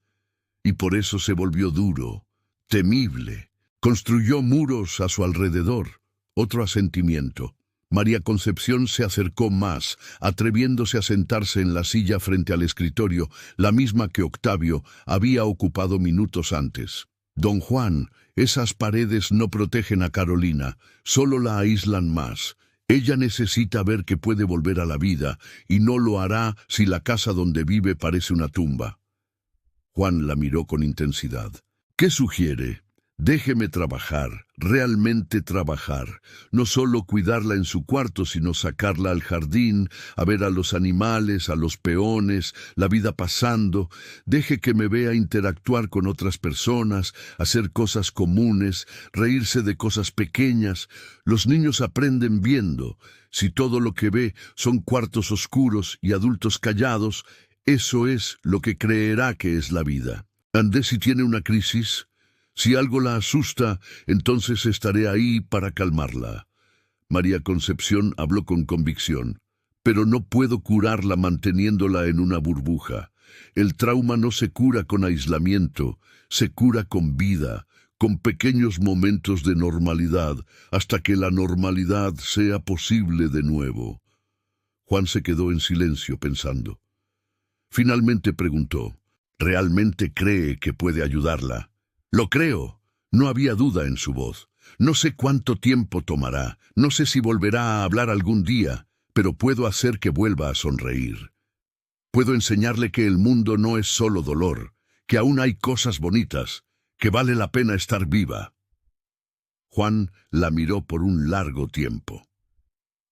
Y por eso se volvió duro, temible. Construyó muros a su alrededor. Otro asentimiento. María Concepción se acercó más, atreviéndose a sentarse en la silla frente al escritorio, la misma que Octavio había ocupado minutos antes. «Don Juan, esas paredes no protegen a Carolina, solo la aíslan más. Ella necesita ver que puede volver a la vida, y no lo hará si la casa donde vive parece una tumba». Juan la miró con intensidad. «¿Qué sugiere? Déjeme trabajar, realmente trabajar. No solo cuidarla en su cuarto, sino sacarla al jardín, a ver a los animales, a los peones, la vida pasando. Deje que me vea interactuar con otras personas, hacer cosas comunes, reírse de cosas pequeñas. Los niños aprenden viendo. Si todo lo que ve son cuartos oscuros y adultos callados, eso es lo que creerá que es la vida». Andé si tiene una crisis. Si algo la asusta, entonces estaré ahí para calmarla. María Concepción habló con convicción. Pero no puedo curarla manteniéndola en una burbuja. El trauma no se cura con aislamiento, se cura con vida, con pequeños momentos de normalidad, hasta que la normalidad sea posible de nuevo. Juan se quedó en silencio pensando. Finalmente preguntó, ¿realmente cree que puede ayudarla? Lo creo. No había duda en su voz. No sé cuánto tiempo tomará, no sé si volverá a hablar algún día, pero puedo hacer que vuelva a sonreír. Puedo enseñarle que el mundo no es solo dolor, que aún hay cosas bonitas, que vale la pena estar viva. Juan la miró por un largo tiempo.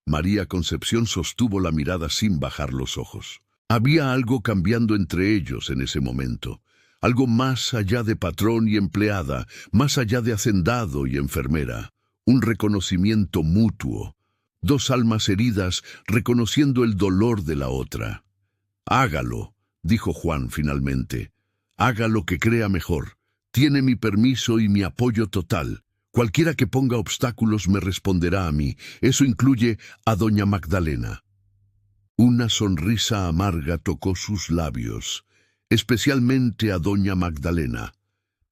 María Concepción sostuvo la mirada sin bajar los ojos. Había algo cambiando entre ellos en ese momento, algo más allá de patrón y empleada, más allá de hacendado y enfermera, un reconocimiento mutuo, dos almas heridas reconociendo el dolor de la otra. Hágalo, dijo Juan finalmente. Haga lo que crea mejor. Tiene mi permiso y mi apoyo total. Cualquiera que ponga obstáculos me responderá a mí. Eso incluye a doña Magdalena. Una sonrisa amarga tocó sus labios, especialmente a doña Magdalena.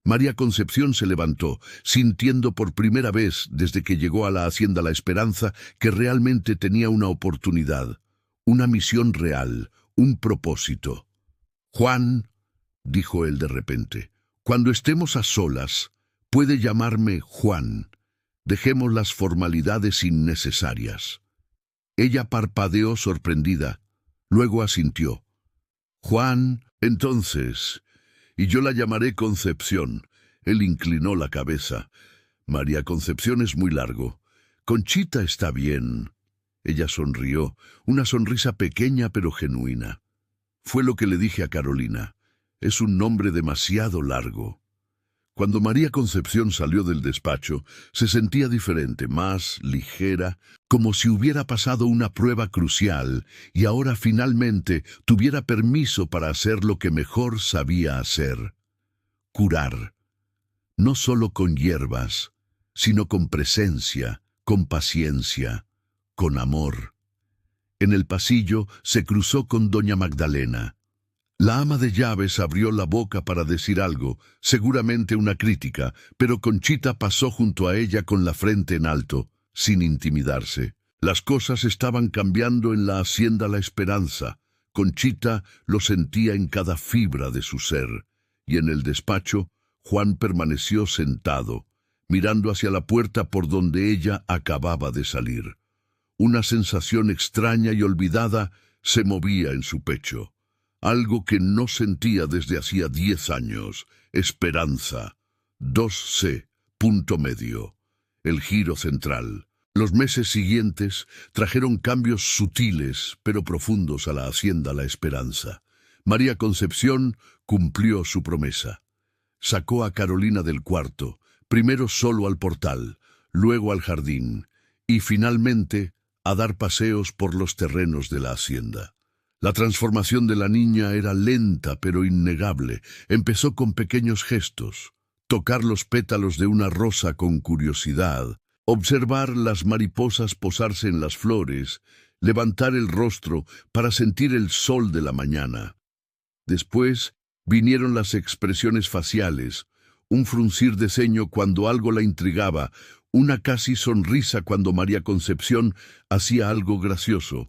María Concepción se levantó, sintiendo por primera vez desde que llegó a la Hacienda La Esperanza que realmente tenía una oportunidad, una misión real, un propósito. Juan, dijo él de repente, cuando estemos a solas, puede llamarme Juan. Dejemos las formalidades innecesarias. Ella parpadeó sorprendida, luego asintió. Juan, entonces, y yo la llamaré Concepción. Él inclinó la cabeza. María Concepción es muy largo. Conchita está bien. Ella sonrió, una sonrisa pequeña pero genuina. Fue lo que le dije a Carolina. Es un nombre demasiado largo. Cuando María Concepción salió del despacho, se sentía diferente, más ligera, como si hubiera pasado una prueba crucial y ahora finalmente tuviera permiso para hacer lo que mejor sabía hacer: curar. No solo con hierbas, sino con presencia, con paciencia, con amor. En el pasillo se cruzó con doña Magdalena. La ama de llaves abrió la boca para decir algo, seguramente una crítica, pero Conchita pasó junto a ella con la frente en alto, sin intimidarse. Las cosas estaban cambiando en la Hacienda La Esperanza. Conchita lo sentía en cada fibra de su ser, y en el despacho, Juan permaneció sentado, mirando hacia la puerta por donde ella acababa de salir. Una sensación extraña y olvidada se movía en su pecho. Algo que no sentía desde hacía 10 años. Esperanza. 2C. Punto medio. El giro central. Los meses siguientes trajeron cambios sutiles pero profundos a la Hacienda La Esperanza. María Concepción cumplió su promesa. Sacó a Carolina del cuarto, primero solo al portal, luego al jardín, y finalmente a dar paseos por los terrenos de la hacienda. La transformación de la niña era lenta pero innegable. Empezó con pequeños gestos: tocar los pétalos de una rosa con curiosidad, observar las mariposas posarse en las flores, levantar el rostro para sentir el sol de la mañana. Después vinieron las expresiones faciales, un fruncir de ceño cuando algo la intrigaba, una casi sonrisa cuando María Concepción hacía algo gracioso.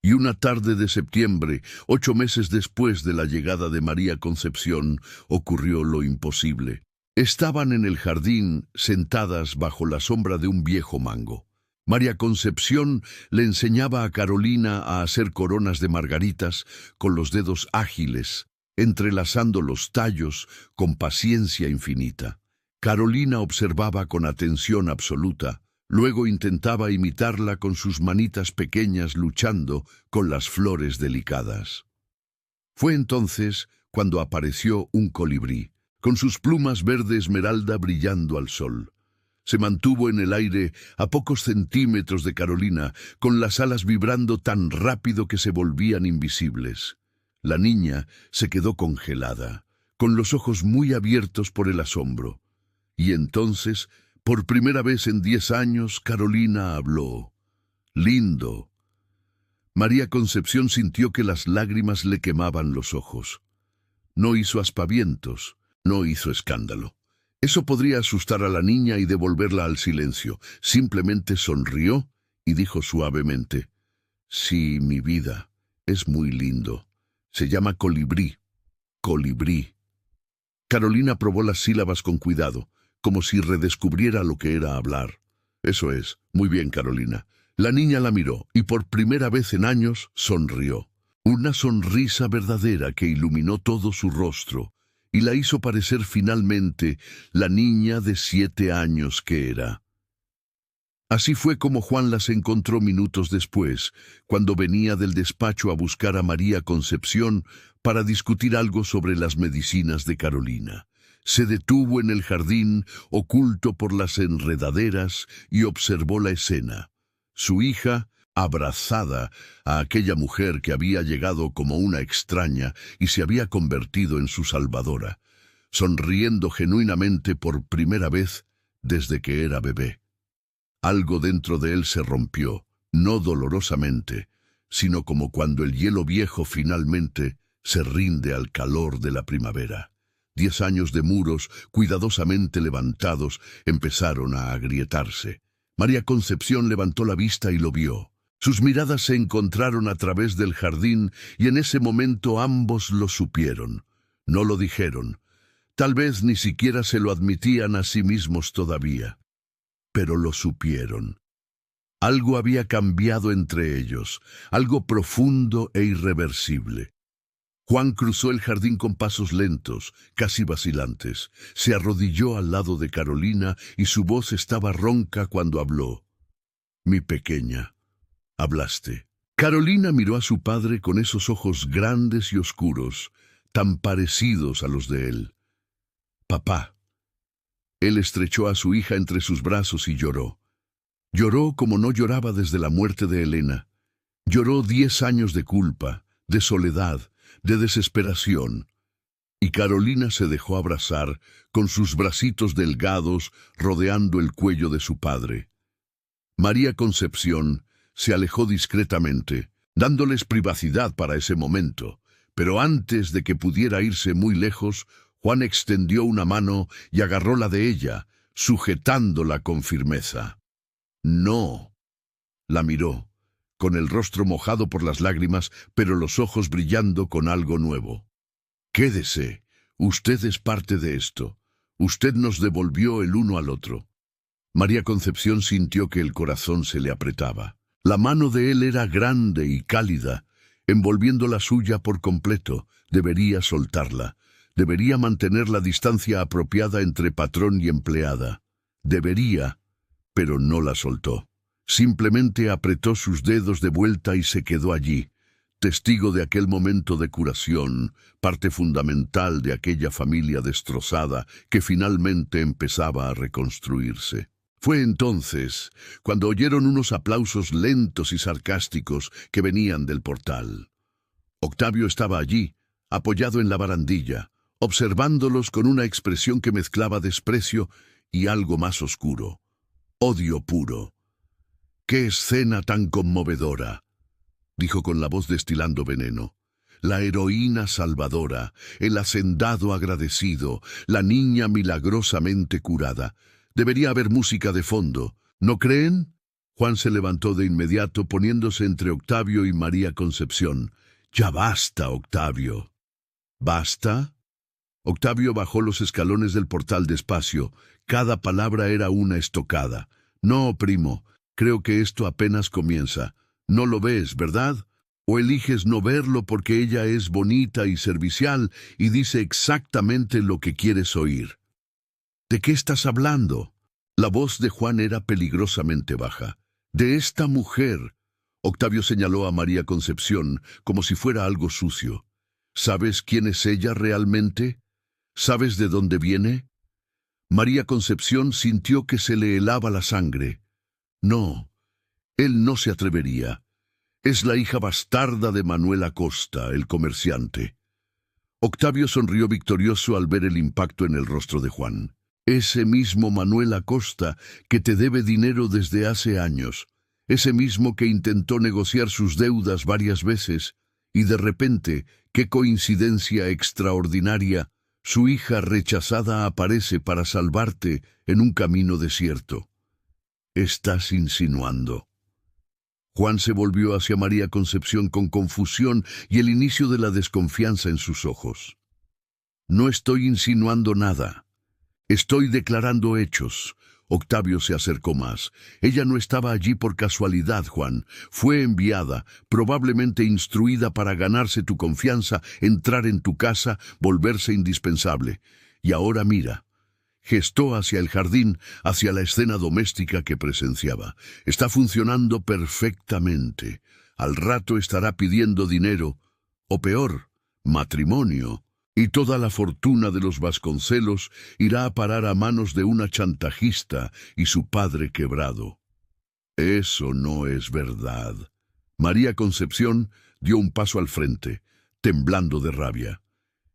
Y una tarde de septiembre, 8 meses después de la llegada de María Concepción, ocurrió lo imposible. Estaban en el jardín, sentadas bajo la sombra de un viejo mango. María Concepción le enseñaba a Carolina a hacer coronas de margaritas con los dedos ágiles, entrelazando los tallos con paciencia infinita. Carolina observaba con atención absoluta. Luego intentaba imitarla con sus manitas pequeñas luchando con las flores delicadas. Fue entonces cuando apareció un colibrí, con sus plumas verde esmeralda brillando al sol. Se mantuvo en el aire a pocos centímetros de Carolina, con las alas vibrando tan rápido que se volvían invisibles. La niña se quedó congelada, con los ojos muy abiertos por el asombro. Y entonces, por primera vez en 10 años, Carolina habló. «Lindo». María Concepción sintió que las lágrimas le quemaban los ojos. No hizo aspavientos, no hizo escándalo. Eso podría asustar a la niña y devolverla al silencio. Simplemente sonrió y dijo suavemente: «Sí, mi vida, es muy lindo. Se llama colibrí. Colibrí». Carolina probó las sílabas con cuidado, como si redescubriera lo que era hablar. «Eso es. Muy bien, Carolina». La niña la miró y por primera vez en años sonrió. Una sonrisa verdadera que iluminó todo su rostro y la hizo parecer finalmente la niña de 7 años que era. Así fue como Juan las encontró minutos después, cuando venía del despacho a buscar a María Concepción para discutir algo sobre las medicinas de Carolina. Se detuvo en el jardín, oculto por las enredaderas, y observó la escena. Su hija, abrazada a aquella mujer que había llegado como una extraña y se había convertido en su salvadora, sonriendo genuinamente por primera vez desde que era bebé. Algo dentro de él se rompió, no dolorosamente, sino como cuando el hielo viejo finalmente se rinde al calor de la primavera. 10 años de muros, cuidadosamente levantados, empezaron a agrietarse. María Concepción levantó la vista y lo vio. Sus miradas se encontraron a través del jardín y en ese momento ambos lo supieron. No lo dijeron. Tal vez ni siquiera se lo admitían a sí mismos todavía. Pero lo supieron. Algo había cambiado entre ellos, algo profundo e irreversible. Juan cruzó el jardín con pasos lentos, casi vacilantes. Se arrodilló al lado de Carolina y su voz estaba ronca cuando habló. «Mi pequeña, hablaste». Carolina miró a su padre con esos ojos grandes y oscuros, tan parecidos a los de él. «Papá». Él estrechó a su hija entre sus brazos y lloró. Lloró como no lloraba desde la muerte de Elena. Lloró 10 años de culpa, de soledad, de desesperación, y Carolina se dejó abrazar con sus bracitos delgados rodeando el cuello de su padre. María Concepción se alejó discretamente, dándoles privacidad para ese momento, pero antes de que pudiera irse muy lejos, Juan extendió una mano y agarró la de ella, sujetándola con firmeza. «No». La miró, con el rostro mojado por las lágrimas, pero los ojos brillando con algo nuevo. «Quédese. Usted es parte de esto. Usted nos devolvió el uno al otro». María Concepción sintió que el corazón se le apretaba. La mano de él era grande y cálida, envolviendo la suya por completo. Debería soltarla. Debería mantener la distancia apropiada entre patrón y empleada. Debería, pero no la soltó. Simplemente apretó sus dedos de vuelta y se quedó allí, testigo de aquel momento de curación, parte fundamental de aquella familia destrozada que finalmente empezaba a reconstruirse. Fue entonces cuando oyeron unos aplausos lentos y sarcásticos que venían del portal. Octavio estaba allí, apoyado en la barandilla, observándolos con una expresión que mezclaba desprecio y algo más oscuro, odio puro. «¡Qué escena tan conmovedora!», dijo con la voz destilando veneno. «La heroína salvadora, el hacendado agradecido, la niña milagrosamente curada. Debería haber música de fondo, ¿no creen?». Juan se levantó de inmediato, poniéndose entre Octavio y María Concepción. «Ya basta, Octavio». «¿Basta?». Octavio bajó los escalones del portal despacio. Cada palabra era una estocada. «No, primo. Creo que esto apenas comienza. No lo ves, ¿verdad? ¿O eliges no verlo porque ella es bonita y servicial y dice exactamente lo que quieres oír?». «¿De qué estás hablando?». La voz de Juan era peligrosamente baja. «De esta mujer». Octavio señaló a María Concepción como si fuera algo sucio. «¿Sabes quién es ella realmente? ¿Sabes de dónde viene?». María Concepción sintió que se le helaba la sangre. No, él no se atrevería. Es la hija bastarda de Manuel Acosta, el comerciante. Octavio sonrió victorioso al ver el impacto en el rostro de Juan. Ese mismo Manuel Acosta que te debe dinero desde hace años, ese mismo que intentó negociar sus deudas varias veces, y de repente, qué coincidencia extraordinaria, su hija rechazada aparece para salvarte en un camino desierto. Estás insinuando. Juan se volvió hacia María Concepción con confusión y el inicio de la desconfianza en sus ojos. No estoy insinuando nada. Estoy declarando hechos. Octavio se acercó más. Ella no estaba allí por casualidad, Juan. Fue enviada, probablemente instruida para ganarse tu confianza, entrar en tu casa, volverse indispensable. Y ahora mira. Gestó hacia el jardín, hacia la escena doméstica que presenciaba. Está funcionando perfectamente. Al rato estará pidiendo dinero, o peor, matrimonio, y toda la fortuna de los Vasconcelos irá a parar a manos de una chantajista y su padre quebrado. Eso no es verdad. María Concepción dio un paso al frente, temblando de rabia.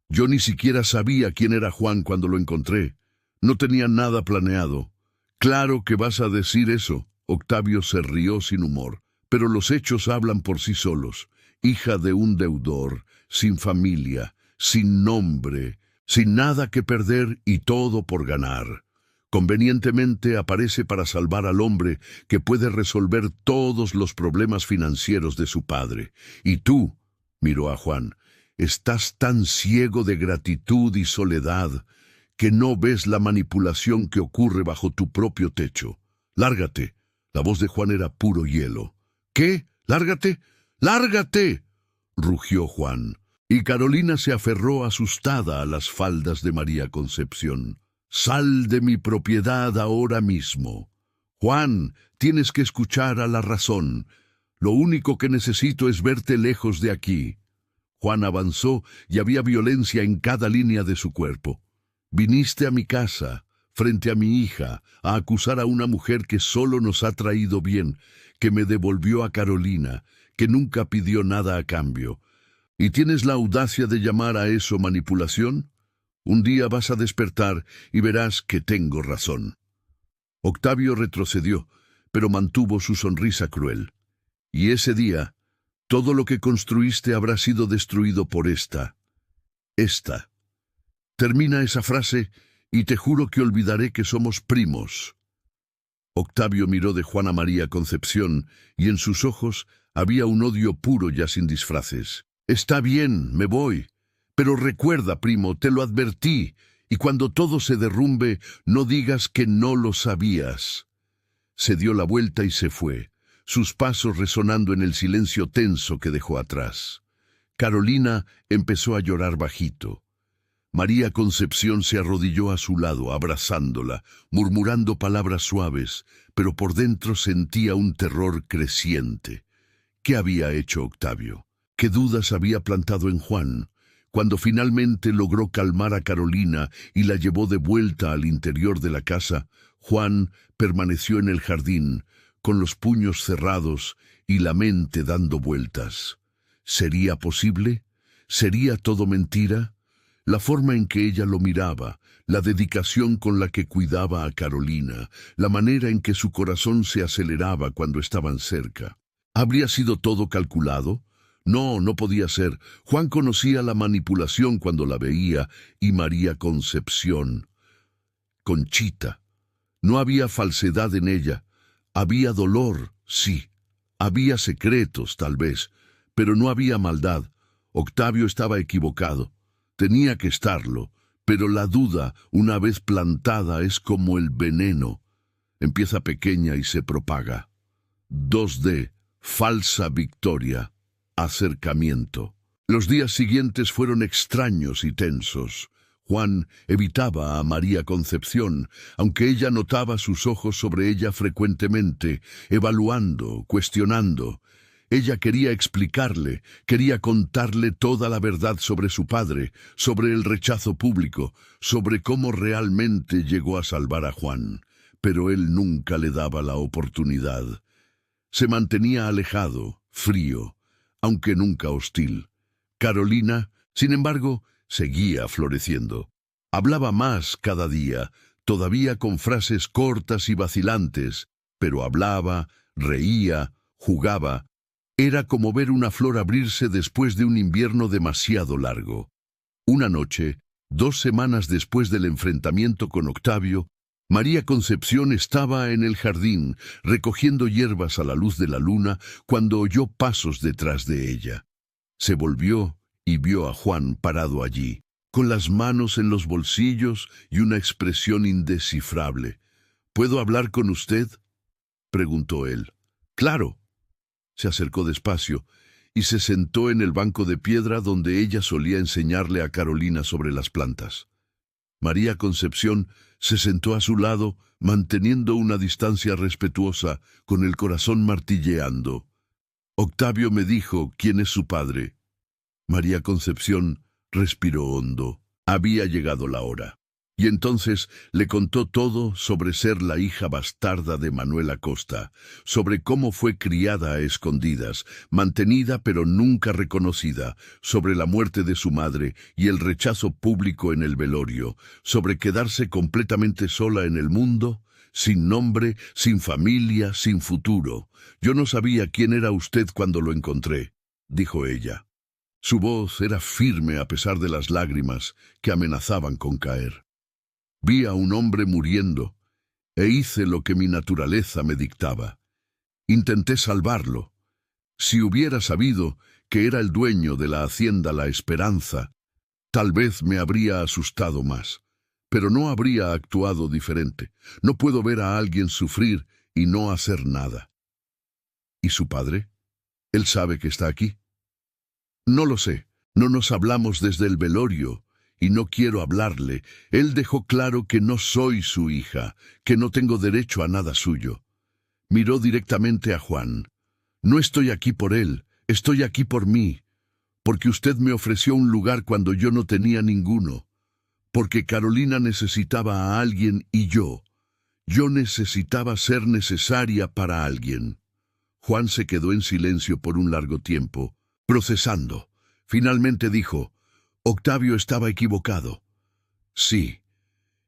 Yo ni siquiera sabía quién era Juan cuando lo encontré. No tenía nada planeado. Claro que vas a decir eso. Octavio se rió sin humor. Pero los hechos hablan por sí solos. Hija de un deudor, sin familia, sin nombre, sin nada que perder y todo por ganar. Convenientemente aparece para salvar al hombre que puede resolver todos los problemas financieros de su padre. Y tú, miró a Juan, estás tan ciego de gratitud y soledad que no ves la manipulación que ocurre bajo tu propio techo. Lárgate. La voz de Juan era puro hielo. ¿Qué? ¿Lárgate? ¡Lárgate!, rugió Juan. Y Carolina se aferró asustada a las faldas de María Concepción. Sal de mi propiedad ahora mismo. Juan, tienes que escuchar a la razón. Lo único que necesito es verte lejos de aquí. Juan avanzó y había violencia en cada línea de su cuerpo. Viniste a mi casa, frente a mi hija, a acusar a una mujer que solo nos ha traído bien, que me devolvió a Carolina, que nunca pidió nada a cambio. ¿Y tienes la audacia de llamar a eso manipulación? Un día vas a despertar y verás que tengo razón. Octavio retrocedió, pero mantuvo su sonrisa cruel. Y ese día, todo lo que construiste habrá sido destruido por esta. Termina esa frase y te juro que olvidaré que somos primos. Octavio miró de Juana María Concepción y en sus ojos había un odio puro ya sin disfraces. Está bien, me voy. Pero recuerda, primo, te lo advertí, y cuando todo se derrumbe, no digas que no lo sabías. Se dio la vuelta y se fue, sus pasos resonando en el silencio tenso que dejó atrás. Carolina empezó a llorar bajito. María Concepción se arrodilló a su lado, abrazándola, murmurando palabras suaves, pero por dentro sentía un terror creciente. ¿Qué había hecho Octavio? ¿Qué dudas había plantado en Juan? Cuando finalmente logró calmar a Carolina y la llevó de vuelta al interior de la casa, Juan permaneció en el jardín, con los puños cerrados y la mente dando vueltas. ¿Sería posible? ¿Sería todo mentira? La forma en que ella lo miraba, la dedicación con la que cuidaba a Carolina, la manera en que su corazón se aceleraba cuando estaban cerca. ¿Habría sido todo calculado? No, no podía ser. Juan conocía la manipulación cuando la veía, y María Concepción. Conchita. No había falsedad en ella. Había dolor, sí. Había secretos, tal vez, pero no había maldad. Octavio estaba equivocado. Tenía que estarlo, pero la duda, una vez plantada, es como el veneno. Empieza pequeña y se propaga. 2D. Falsa victoria. Acercamiento. Los días siguientes fueron extraños y tensos. Juan evitaba a María Concepción, aunque ella notaba sus ojos sobre ella frecuentemente, evaluando, cuestionando. Ella quería explicarle, quería contarle toda la verdad sobre su padre, sobre el rechazo público, sobre cómo realmente llegó a salvar a Juan. Pero él nunca le daba la oportunidad. Se mantenía alejado, frío, aunque nunca hostil. Carolina, sin embargo, seguía floreciendo. Hablaba más cada día, todavía con frases cortas y vacilantes, pero hablaba, reía, jugaba. Era como ver una flor abrirse después de un invierno demasiado largo. Una noche, 2 semanas después del enfrentamiento con Octavio, María Concepción estaba en el jardín, recogiendo hierbas a la luz de la luna, cuando oyó pasos detrás de ella. Se volvió y vio a Juan parado allí, con las manos en los bolsillos y una expresión indescifrable. ¿Puedo hablar con usted?, preguntó él. Claro. Se acercó despacio y se sentó en el banco de piedra donde ella solía enseñarle a Carolina sobre las plantas. María Concepción se sentó a su lado, manteniendo una distancia respetuosa, con el corazón martilleando. Octavio me dijo quién es su padre. María Concepción respiró hondo. Había llegado la hora. Y entonces le contó todo sobre ser la hija bastarda de Manuel Acosta, sobre cómo fue criada a escondidas, mantenida pero nunca reconocida, sobre la muerte de su madre y el rechazo público en el velorio, sobre quedarse completamente sola en el mundo, sin nombre, sin familia, sin futuro. Yo no sabía quién era usted cuando lo encontré, dijo ella. Su voz era firme a pesar de las lágrimas que amenazaban con caer. Vi a un hombre muriendo, e hice lo que mi naturaleza me dictaba. Intenté salvarlo. Si hubiera sabido que era el dueño de la hacienda La Esperanza, tal vez me habría asustado más, pero no habría actuado diferente. No puedo ver a alguien sufrir y no hacer nada. ¿Y su padre? ¿Él sabe que está aquí? No lo sé. No nos hablamos desde el velorio. Y no quiero hablarle. Él dejó claro que no soy su hija, que no tengo derecho a nada suyo. Miró directamente a Juan. No estoy aquí por él, estoy aquí por mí, porque usted me ofreció un lugar cuando yo no tenía ninguno, porque Carolina necesitaba a alguien y yo necesitaba ser necesaria para alguien. Juan se quedó en silencio por un largo tiempo, procesando. Finalmente dijo: Octavio estaba equivocado. Sí,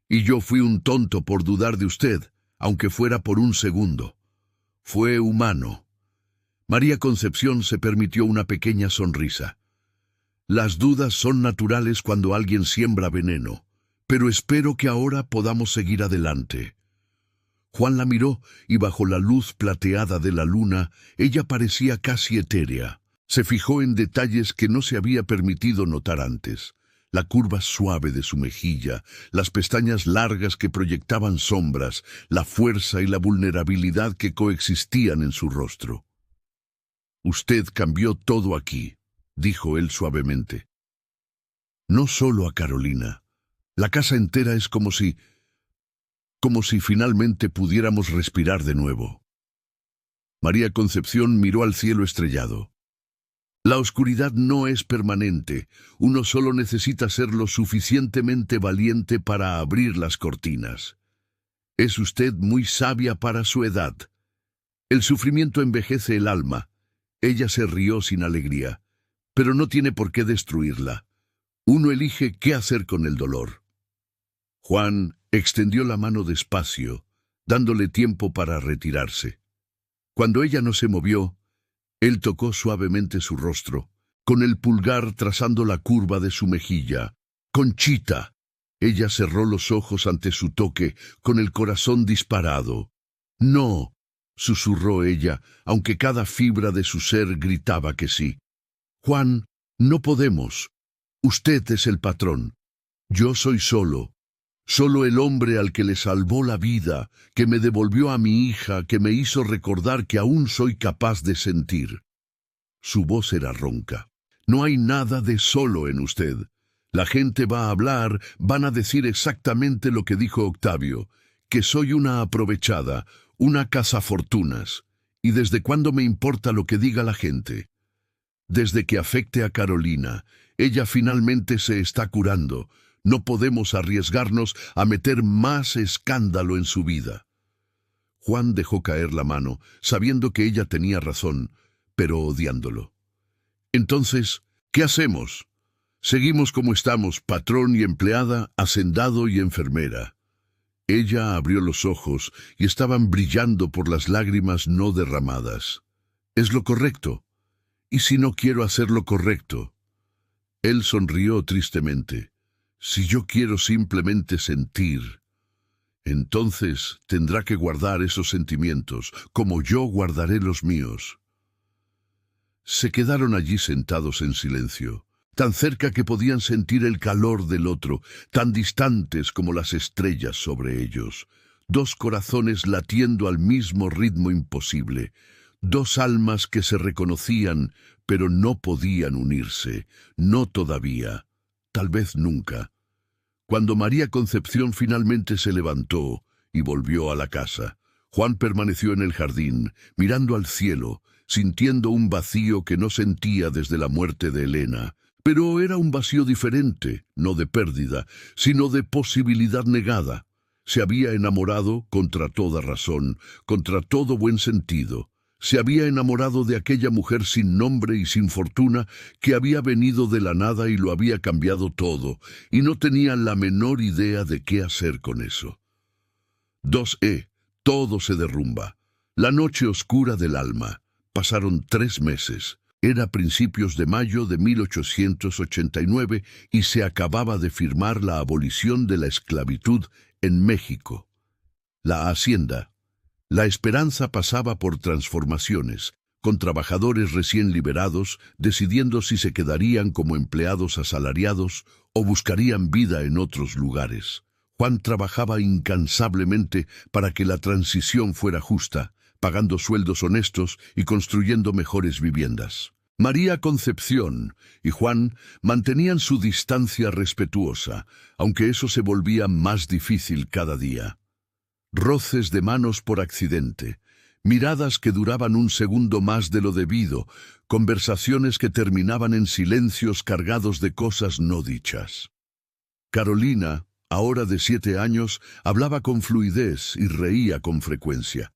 y yo fui un tonto por dudar de usted, aunque fuera por un segundo. Fue humano. María Concepción se permitió una pequeña sonrisa. Las dudas son naturales cuando alguien siembra veneno, pero espero que ahora podamos seguir adelante. Juan la miró y bajo la luz plateada de la luna, ella parecía casi etérea. Se fijó en detalles que no se había permitido notar antes. La curva suave de su mejilla, las pestañas largas que proyectaban sombras, la fuerza y la vulnerabilidad que coexistían en su rostro. Usted cambió todo aquí, dijo él suavemente. No solo a Carolina. La casa entera es como si finalmente pudiéramos respirar de nuevo. María Concepción miró al cielo estrellado. La oscuridad no es permanente, uno solo necesita ser lo suficientemente valiente para abrir las cortinas. Es usted muy sabia para su edad. El sufrimiento envejece el alma. Ella se rió sin alegría, pero no tiene por qué destruirla. Uno elige qué hacer con el dolor. Juan extendió la mano despacio, dándole tiempo para retirarse. Cuando ella no se movió, él tocó suavemente su rostro, con el pulgar trazando la curva de su mejilla. «Conchita». Ella cerró los ojos ante su toque, con el corazón disparado. «No», susurró ella, aunque cada fibra de su ser gritaba que sí. «Juan, no podemos. Usted es el patrón. Yo soy solo el hombre al que le salvó la vida, que me devolvió a mi hija, que me hizo recordar que aún soy capaz de sentir». Su voz era ronca. «No hay nada de solo en usted. La gente va a hablar, van a decir exactamente lo que dijo Octavio, que soy una aprovechada, una cazafortunas. ¿Y desde cuándo me importa lo que diga la gente? Desde que afecte a Carolina, ella finalmente se está curando. No podemos arriesgarnos a meter más escándalo en su vida». Juan dejó caer la mano, sabiendo que ella tenía razón, pero odiándolo. «Entonces, ¿qué hacemos? Seguimos como estamos, patrón y empleada, hacendado y enfermera. Ella abrió los ojos y estaban brillando por las lágrimas no derramadas. Es lo correcto. ¿Y si no quiero hacer lo correcto? Él sonrió tristemente. Si yo quiero simplemente sentir, entonces tendrá que guardar esos sentimientos, como yo guardaré los míos. Se quedaron allí sentados en silencio, tan cerca que podían sentir el calor del otro, tan distantes como las estrellas sobre ellos. Dos corazones latiendo al mismo ritmo imposible, dos almas que se reconocían, pero no podían unirse, no todavía, tal vez nunca. Cuando María Concepción finalmente se levantó y volvió a la casa, Juan permaneció en el jardín, mirando al cielo, sintiendo un vacío que no sentía desde la muerte de Elena. Pero era un vacío diferente, no de pérdida, sino de posibilidad negada. Se había enamorado contra toda razón, contra todo buen sentido. Se había enamorado de aquella mujer sin nombre y sin fortuna que había venido de la nada y lo había cambiado todo, y no tenía la menor idea de qué hacer con eso. 2E. Todo se derrumba. La noche oscura del alma. Pasaron 3 meses. Era principios de mayo de 1889 y se acababa de firmar la abolición de la esclavitud en México. La hacienda. La esperanza pasaba por transformaciones, con trabajadores recién liberados decidiendo si se quedarían como empleados asalariados o buscarían vida en otros lugares. Juan trabajaba incansablemente para que la transición fuera justa, pagando sueldos honestos y construyendo mejores viviendas. María Concepción y Juan mantenían su distancia respetuosa, aunque eso se volvía más difícil cada día. Roces de manos por accidente, miradas que duraban un segundo más de lo debido, conversaciones que terminaban en silencios cargados de cosas no dichas. Carolina, ahora de 7 años, hablaba con fluidez y reía con frecuencia.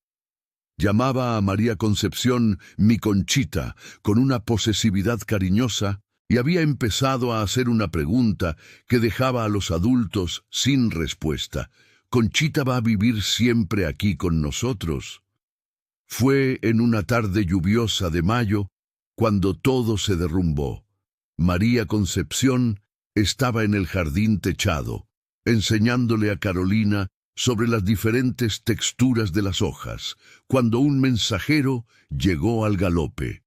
Llamaba a María Concepción mi Conchita, con una posesividad cariñosa, y había empezado a hacer una pregunta que dejaba a los adultos sin respuesta. ¿Conchita va a vivir siempre aquí con nosotros? Fue en una tarde lluviosa de mayo cuando todo se derrumbó. María Concepción estaba en el jardín techado, enseñándole a Carolina sobre las diferentes texturas de las hojas, cuando un mensajero llegó al galope.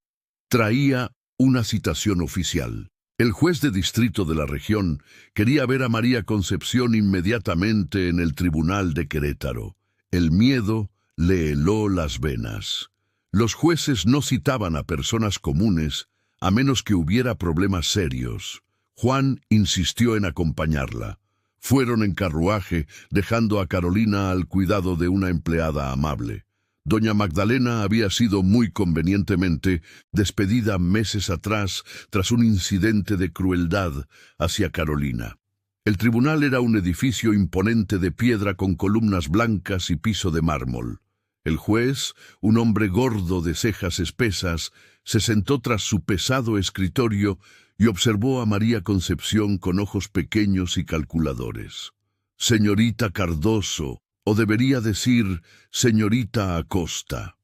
Traía una citación oficial. El juez de distrito de la región quería ver a María Concepción inmediatamente en el tribunal de Querétaro. El miedo le heló las venas. Los jueces no citaban a personas comunes a menos que hubiera problemas serios. Juan insistió en acompañarla. Fueron en carruaje, dejando a Carolina al cuidado de una empleada amable. Doña Magdalena había sido muy convenientemente despedida meses atrás tras un incidente de crueldad hacia Carolina. El tribunal era un edificio imponente de piedra con columnas blancas y piso de mármol. El juez, un hombre gordo de cejas espesas, se sentó tras su pesado escritorio y observó a María Concepción con ojos pequeños y calculadores. Señorita Cardoso, o debería decir, señorita Acosta.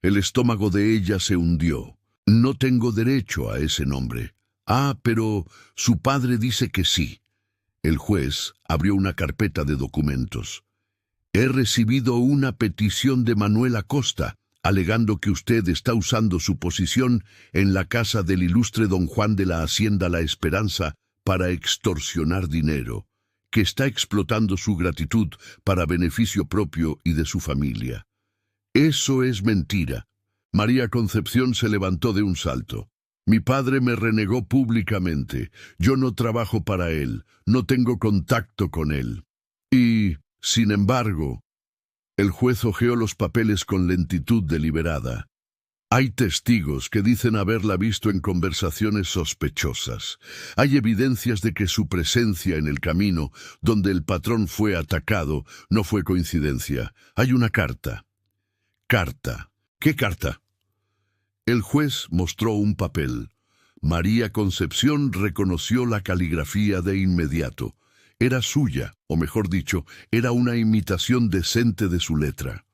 El estómago de ella se hundió. No tengo derecho a ese nombre. Ah, pero su padre dice que sí. El juez abrió una carpeta de documentos. He recibido una petición de Manuel Acosta, alegando que usted está usando su posición en la casa del ilustre don Juan de la Hacienda La Esperanza para extorsionar dinero, que está explotando su gratitud para beneficio propio y de su familia. Eso es mentira. María Concepción se levantó de un salto. Mi padre me renegó públicamente. Yo no trabajo para él, no tengo contacto con él. Y, sin embargo, el juez hojeó los papeles con lentitud deliberada. Hay testigos que dicen haberla visto en conversaciones sospechosas. Hay evidencias de que su presencia en el camino donde el patrón fue atacado no fue coincidencia. Hay una carta. ¿Carta? ¿Qué carta? El juez mostró un papel. María Concepción reconoció la caligrafía de inmediato. Era suya, o mejor dicho, era una imitación decente de su letra.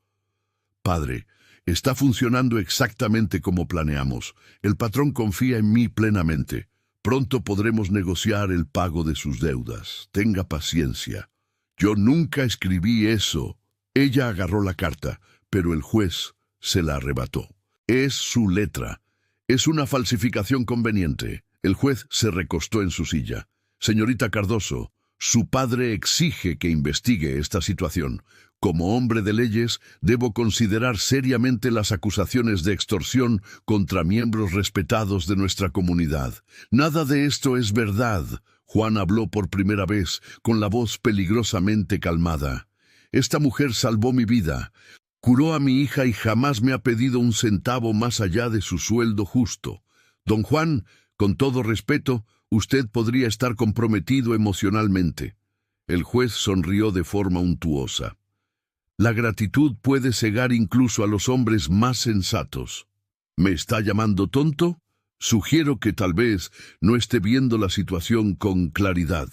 Padre, está funcionando exactamente como planeamos. El patrón confía en mí plenamente. Pronto podremos negociar el pago de sus deudas. Tenga paciencia. Yo nunca escribí eso. Ella agarró la carta, pero el juez se la arrebató. Es su letra. Es una falsificación conveniente. El juez se recostó en su silla. Señorita Cardoso, su padre exige que investigue esta situación. Como hombre de leyes, debo considerar seriamente las acusaciones de extorsión contra miembros respetados de nuestra comunidad. Nada de esto es verdad. Juan habló por primera vez, con la voz peligrosamente calmada. Esta mujer salvó mi vida. Curó a mi hija y jamás me ha pedido un centavo más allá de su sueldo justo. Don Juan, con todo respeto, usted podría estar comprometido emocionalmente. El juez sonrió de forma untuosa. La gratitud puede cegar incluso a los hombres más sensatos. ¿Me está llamando tonto? Sugiero que tal vez no esté viendo la situación con claridad.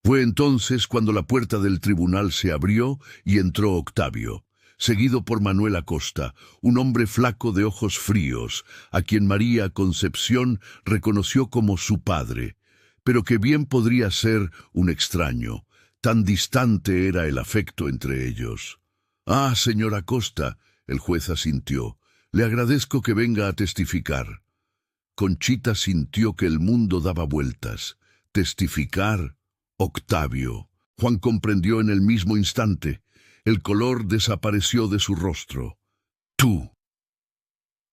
Fue entonces cuando la puerta del tribunal se abrió y entró Octavio, seguido por Manuel Acosta, un hombre flaco de ojos fríos, a quien María Concepción reconoció como su padre, pero que bien podría ser un extraño. Tan distante era el afecto entre ellos. «Ah, señor Acosta», el juez asintió, «le agradezco que venga a testificar». Conchita sintió que el mundo daba vueltas. Testificar. Octavio. Juan comprendió en el mismo instante. El color desapareció de su rostro. «Tú».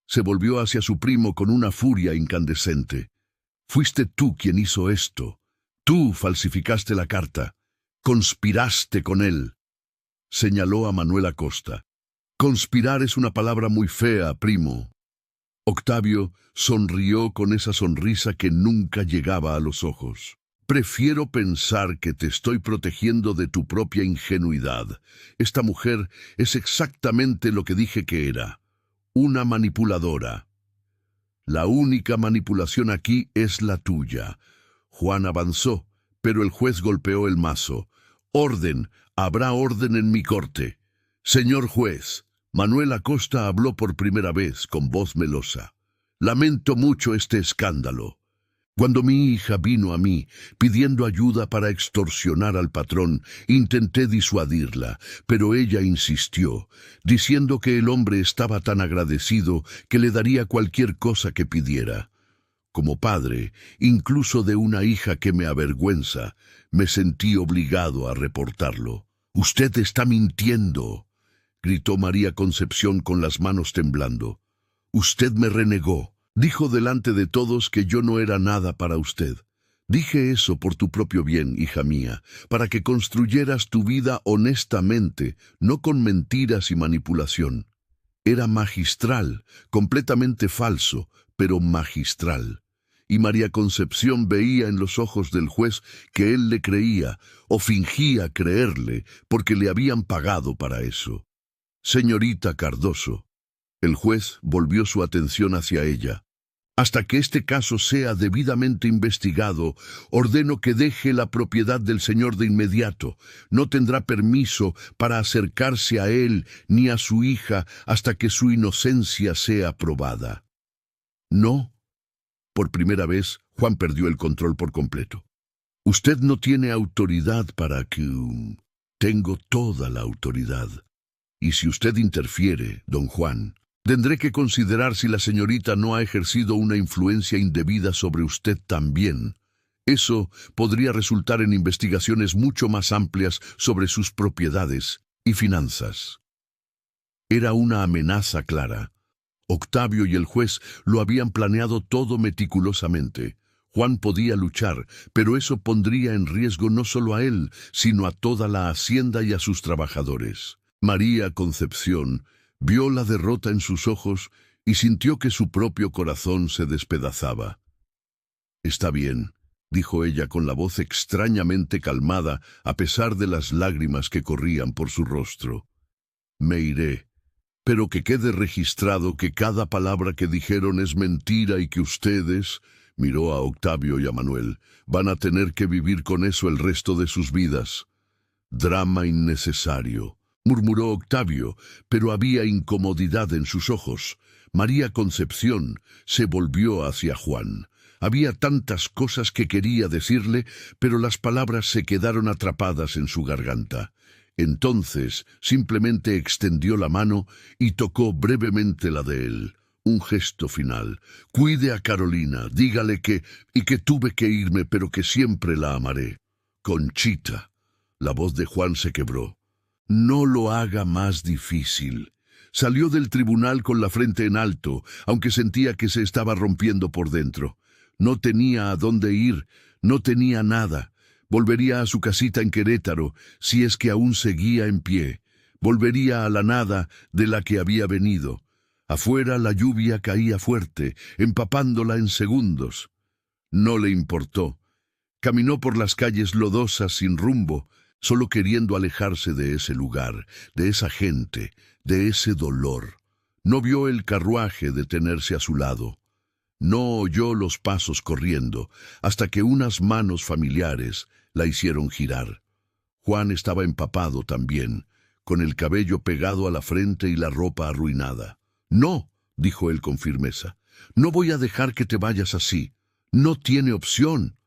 Se volvió hacia su primo con una furia incandescente. «Fuiste tú quien hizo esto. Tú falsificaste la carta. Conspiraste con él». Señaló a Manuel Acosta. «Conspirar es una palabra muy fea, primo». Octavio sonrió con esa sonrisa que nunca llegaba a los ojos. «Prefiero pensar que te estoy protegiendo de tu propia ingenuidad. Esta mujer es exactamente lo que dije que era. Una manipuladora. La única manipulación aquí es la tuya». Juan avanzó, pero el juez golpeó el mazo. «Orden, habrá orden en mi corte». «Señor juez», Manuel Acosta habló por primera vez con voz melosa. «Lamento mucho este escándalo. Cuando mi hija vino a mí pidiendo ayuda para extorsionar al patrón, intenté disuadirla, pero ella insistió, diciendo que el hombre estaba tan agradecido que le daría cualquier cosa que pidiera. Como padre, incluso de una hija que me avergüenza, me sentí obligado a reportarlo. «Usted está mintiendo», gritó María Concepción con las manos temblando. «Usted me renegó. Dijo delante de todos que yo no era nada para usted. Dije eso por tu propio bien, hija mía, para que construyeras tu vida honestamente, no con mentiras y manipulación. Era magistral, completamente falso, pero magistral». Y María Concepción veía en los ojos del juez que él le creía, o fingía creerle, porque le habían pagado para eso. «Señorita Cardoso», el juez volvió su atención hacia ella, «hasta que este caso sea debidamente investigado, ordeno que deje la propiedad del señor de inmediato. No tendrá permiso para acercarse a él ni a su hija hasta que su inocencia sea probada». «No». Por primera vez, Juan perdió el control por completo. «Usted no tiene autoridad para que...». «Tengo toda la autoridad. Y si usted interfiere, don Juan, tendré que considerar si la señorita no ha ejercido una influencia indebida sobre usted también. Eso podría resultar en investigaciones mucho más amplias sobre sus propiedades y finanzas». Era una amenaza clara. Octavio y el juez lo habían planeado todo meticulosamente. Juan podía luchar, pero eso pondría en riesgo no solo a él, sino a toda la hacienda y a sus trabajadores. María Concepción vio la derrota en sus ojos y sintió que su propio corazón se despedazaba. «Está bien», dijo ella con la voz extrañamente calmada a pesar de las lágrimas que corrían por su rostro. «Me iré. Pero que quede registrado que cada palabra que dijeron es mentira y que ustedes, Miró a Octavio y a Manuel. Van a tener que vivir con eso el resto de sus vidas. Drama innecesario, murmuró Octavio, pero había incomodidad en sus ojos. María Concepción se volvió hacia Juan. Había tantas cosas que quería decirle, pero las palabras se quedaron atrapadas en su garganta. Entonces simplemente extendió la mano y tocó brevemente la de él. Un gesto final. Cuide a Carolina, dígale que tuve que irme, pero que siempre la amaré. Conchita. La voz de Juan se quebró. No lo haga más difícil. Salió del tribunal con la frente en alto, aunque sentía que se estaba rompiendo por dentro. No tenía a dónde ir, no tenía nada. Volvería a su casita en Querétaro, si es que aún seguía en pie. Volvería a la nada de la que había venido. Afuera la lluvia caía fuerte, empapándola en segundos. No le importó. Caminó por las calles lodosas sin rumbo, solo queriendo alejarse de ese lugar, de esa gente, de ese dolor. No vio el carruaje detenerse a su lado. No oyó los pasos corriendo, hasta que unas manos familiares la hicieron girar. Juan estaba empapado también, con el cabello pegado a la frente y la ropa arruinada. «No», dijo él con firmeza, «no voy a dejar que te vayas así. No tiene opción».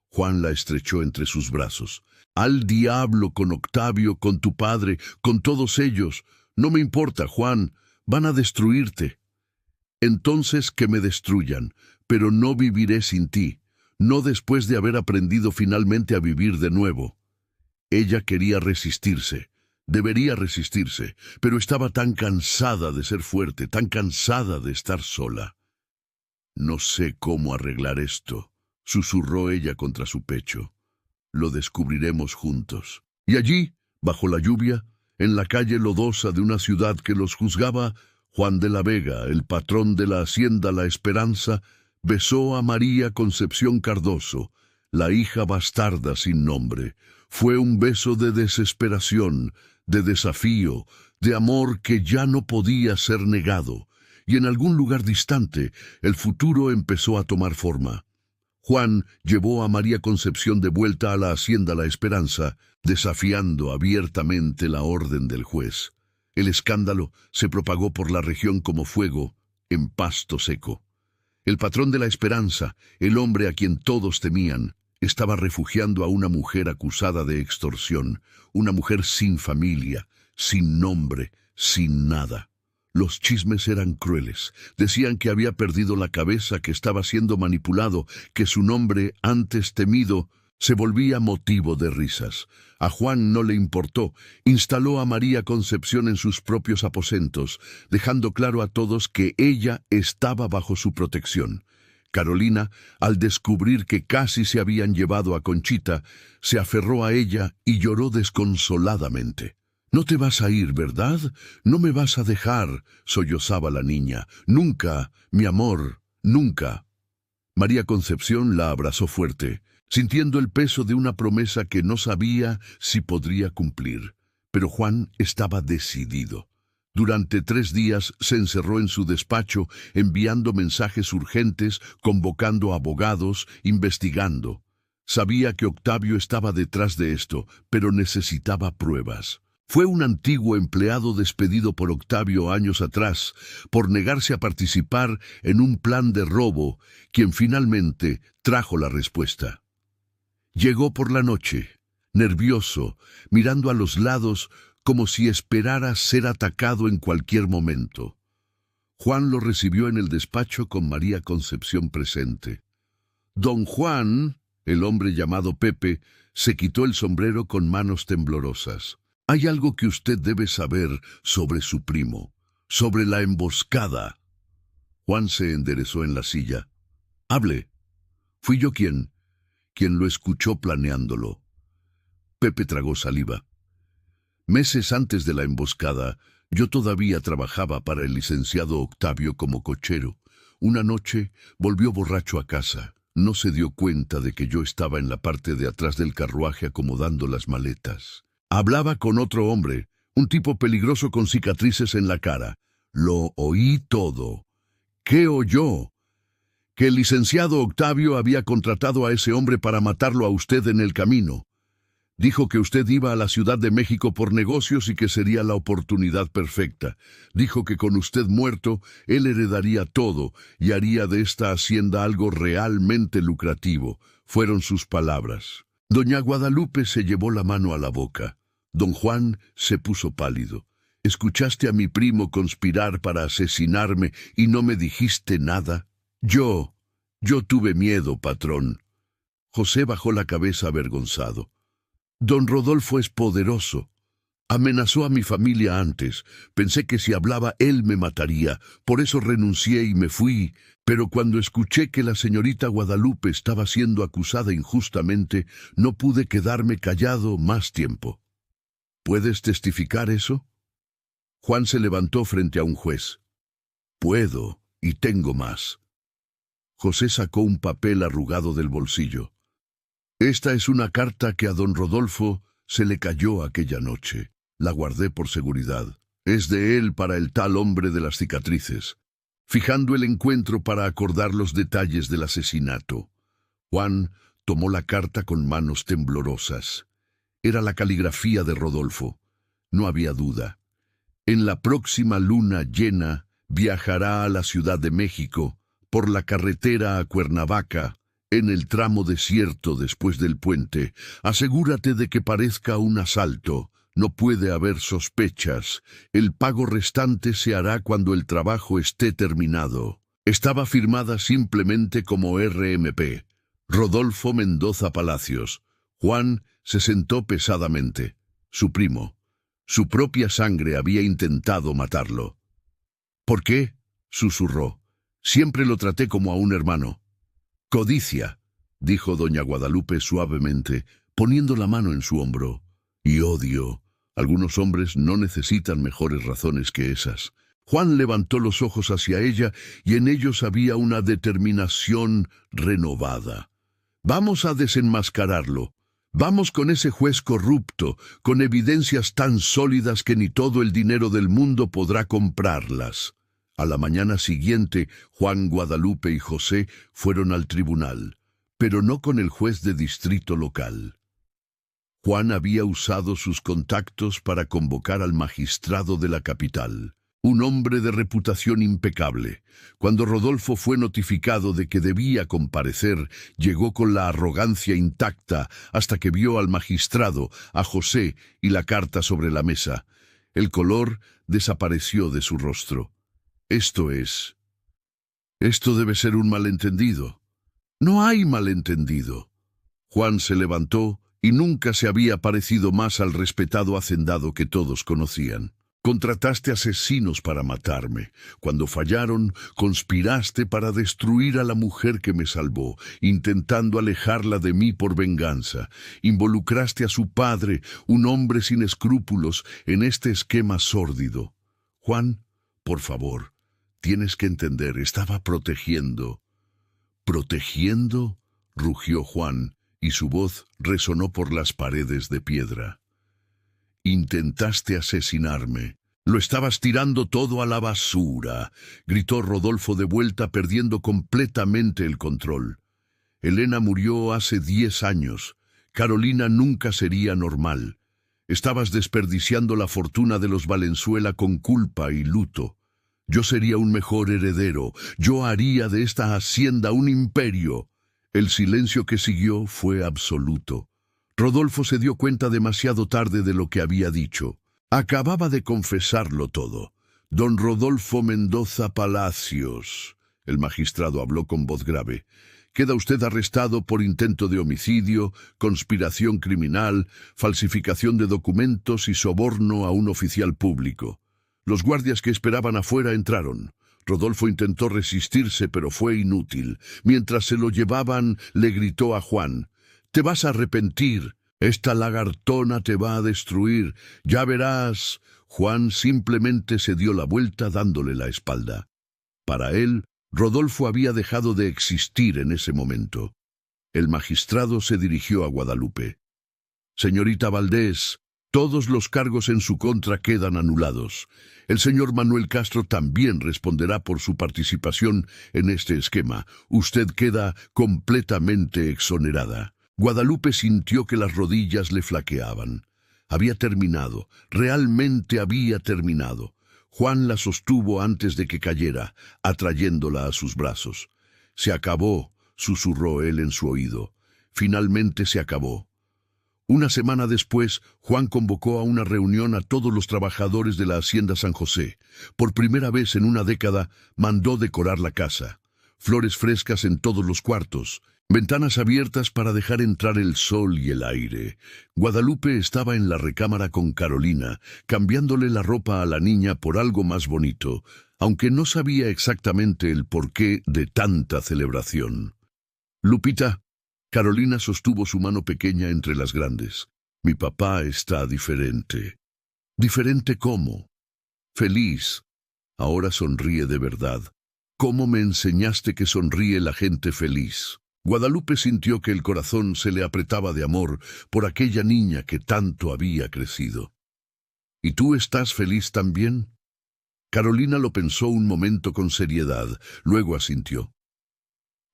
Juan la estrechó entre sus brazos. «Al diablo con Octavio, con tu padre, con todos ellos. No me importa, Juan, van a destruirte». «Entonces que me destruyan, pero no viviré sin ti, no después de haber aprendido finalmente a vivir de nuevo». Ella quería resistirse, debería resistirse, pero estaba tan cansada de ser fuerte, tan cansada de estar sola. «No sé cómo arreglar esto», susurró ella contra su pecho. «Lo descubriremos juntos». Y allí, bajo la lluvia, en la calle lodosa de una ciudad que los juzgaba, Juan de la Vega, el patrón de la hacienda La Esperanza, besó a María Concepción Cardoso, la hija bastarda sin nombre. Fue un beso de desesperación, de desafío, de amor que ya no podía ser negado, y en algún lugar distante el futuro empezó a tomar forma. Juan llevó a María Concepción de vuelta a la hacienda La Esperanza, desafiando abiertamente la orden del juez. El escándalo se propagó por la región como fuego en pasto seco. El patrón de La Esperanza, el hombre a quien todos temían, estaba refugiando a una mujer acusada de extorsión, una mujer sin familia, sin nombre, sin nada. Los chismes eran crueles. Decían que había perdido la cabeza, que estaba siendo manipulado, que su nombre, antes temido, se volvía motivo de risas. A Juan no le importó. Instaló a María Concepción en sus propios aposentos, dejando claro a todos que ella estaba bajo su protección. Carolina, al descubrir que casi se habían llevado a Conchita, se aferró a ella y lloró desconsoladamente. «No te vas a ir, ¿verdad? No me vas a dejar», sollozaba la niña. «Nunca, mi amor, nunca». María Concepción la abrazó fuerte, sintiendo el peso de una promesa que no sabía si podría cumplir. Pero Juan estaba decidido. Durante 3 días se encerró en su despacho, enviando mensajes urgentes, convocando abogados, investigando. Sabía que Octavio estaba detrás de esto, pero necesitaba pruebas. Fue un antiguo empleado despedido por Octavio años atrás, por negarse a participar en un plan de robo, quien finalmente trajo la respuesta. Llegó por la noche, nervioso, mirando a los lados como si esperara ser atacado en cualquier momento. Juan lo recibió en el despacho con María Concepción presente. Don Juan, el hombre llamado Pepe, se quitó el sombrero con manos temblorosas. «Hay algo que usted debe saber sobre su primo, sobre la emboscada». Juan se enderezó en la silla. «Hable. Fui yo quien lo escuchó planeándolo». Pepe tragó saliva. «Meses antes de la emboscada, yo todavía trabajaba para el licenciado Octavio como cochero. Una noche volvió borracho a casa. No se dio cuenta de que yo estaba en la parte de atrás del carruaje acomodando las maletas. Hablaba con otro hombre, un tipo peligroso con cicatrices en la cara. Lo oí todo». «¿Qué oyó?» que el licenciado Octavio había contratado a ese hombre para matarlo a usted en el camino. Dijo que usted iba a la Ciudad de México por negocios y que sería la oportunidad perfecta. Dijo que con usted muerto, él heredaría todo y haría de esta hacienda algo realmente lucrativo. Fueron sus palabras. Doña Guadalupe se llevó la mano a la boca. Don Juan se puso pálido. ¿Escuchaste a mi primo conspirar para asesinarme y no me dijiste nada? Yo tuve miedo, patrón. José bajó la cabeza avergonzado. Don Rodolfo es poderoso. Amenazó a mi familia antes. Pensé que si hablaba él me mataría. Por eso renuncié y me fui. Pero cuando escuché que la señorita Guadalupe estaba siendo acusada injustamente, no pude quedarme callado más tiempo. ¿Puedes testificar eso? Juan se levantó frente a un juez. Puedo, y tengo más. José sacó un papel arrugado del bolsillo. Esta es una carta que a don Rodolfo se le cayó aquella noche. La guardé por seguridad. Es de él para el tal hombre de las cicatrices, fijando el encuentro para acordar los detalles del asesinato. Juan tomó la carta con manos temblorosas. Era la caligrafía de Rodolfo. No había duda. En la próxima luna llena viajará a la Ciudad de México por la carretera a Cuernavaca, en el tramo desierto después del puente. Asegúrate de que parezca un asalto. No puede haber sospechas. El pago restante se hará cuando el trabajo esté terminado. Estaba firmada simplemente como RMP. Rodolfo Mendoza Palacios. Juan se sentó pesadamente. Su primo. Su propia sangre había intentado matarlo. ¿Por qué? Susurró. Siempre lo traté como a un hermano. Codicia, dijo doña Guadalupe suavemente, poniendo la mano en su hombro. Y odio. Algunos hombres no necesitan mejores razones que esas. Juan levantó los ojos hacia ella y en ellos había una determinación renovada. Vamos a desenmascararlo. Vamos con ese juez corrupto, con evidencias tan sólidas que ni todo el dinero del mundo podrá comprarlas. A la mañana siguiente, Juan, Guadalupe y José fueron al tribunal, pero no con el juez de distrito local. Juan había usado sus contactos para convocar al magistrado de la capital, un hombre de reputación impecable. Cuando Rodolfo fue notificado de que debía comparecer, llegó con la arrogancia intacta hasta que vio al magistrado, a José y la carta sobre la mesa. El color desapareció de su rostro. Esto debe ser un malentendido. No hay malentendido. Juan se levantó y nunca se había parecido más al respetado hacendado que todos conocían. Contrataste asesinos para matarme. Cuando fallaron, conspiraste para destruir a la mujer que me salvó, intentando alejarla de mí por venganza. Involucraste a su padre, un hombre sin escrúpulos, en este esquema sórdido. Juan, por favor, tienes que entender, estaba protegiendo. ¿Protegiendo? Rugió Juan, y su voz resonó por las paredes de piedra. Intentaste asesinarme. Lo estabas tirando todo a la basura, gritó Rodolfo de vuelta, perdiendo completamente el control. Elena murió hace 10 años. Carolina nunca sería normal. Estabas desperdiciando la fortuna de los Valenzuela con culpa y luto. Yo sería un mejor heredero. Yo haría de esta hacienda un imperio. El silencio que siguió fue absoluto. Rodolfo se dio cuenta demasiado tarde de lo que había dicho. Acababa de confesarlo todo. Don Rodolfo Mendoza Palacios. El magistrado habló con voz grave. Queda usted arrestado por intento de homicidio, conspiración criminal, falsificación de documentos y soborno a un oficial público. Los guardias que esperaban afuera entraron. Rodolfo intentó resistirse, pero fue inútil. Mientras se lo llevaban, le gritó a Juan: «Te vas a arrepentir. Esta lagartona te va a destruir. Ya verás». Juan simplemente se dio la vuelta dándole la espalda. Para él, Rodolfo había dejado de existir en ese momento. El magistrado se dirigió a Guadalupe. «Señorita Valdés, Todos los cargos en su contra quedan anulados. El señor Manuel Castro también responderá por su participación en este esquema. Usted queda completamente exonerada. Guadalupe sintió que las rodillas le flaqueaban. Había terminado, realmente había terminado. Juan la sostuvo antes de que cayera, atrayéndola a sus brazos. Se acabó, susurró él en su oído. Finalmente se acabó. Una semana después, Juan convocó a una reunión a todos los trabajadores de la Hacienda San José. Por primera vez en una década, mandó decorar la casa. Flores frescas en todos los cuartos, ventanas abiertas para dejar entrar el sol y el aire. Guadalupe estaba en la recámara con Carolina, cambiándole la ropa a la niña por algo más bonito, aunque no sabía exactamente el porqué de tanta celebración. Lupita, Carolina sostuvo su mano pequeña entre las grandes. Mi papá está diferente. ¿Diferente cómo? Feliz. Ahora sonríe de verdad. ¿Cómo me enseñaste que sonríe la gente feliz? Guadalupe sintió que el corazón se le apretaba de amor por aquella niña que tanto había crecido. ¿Y tú estás feliz también? Carolina lo pensó un momento con seriedad, luego asintió.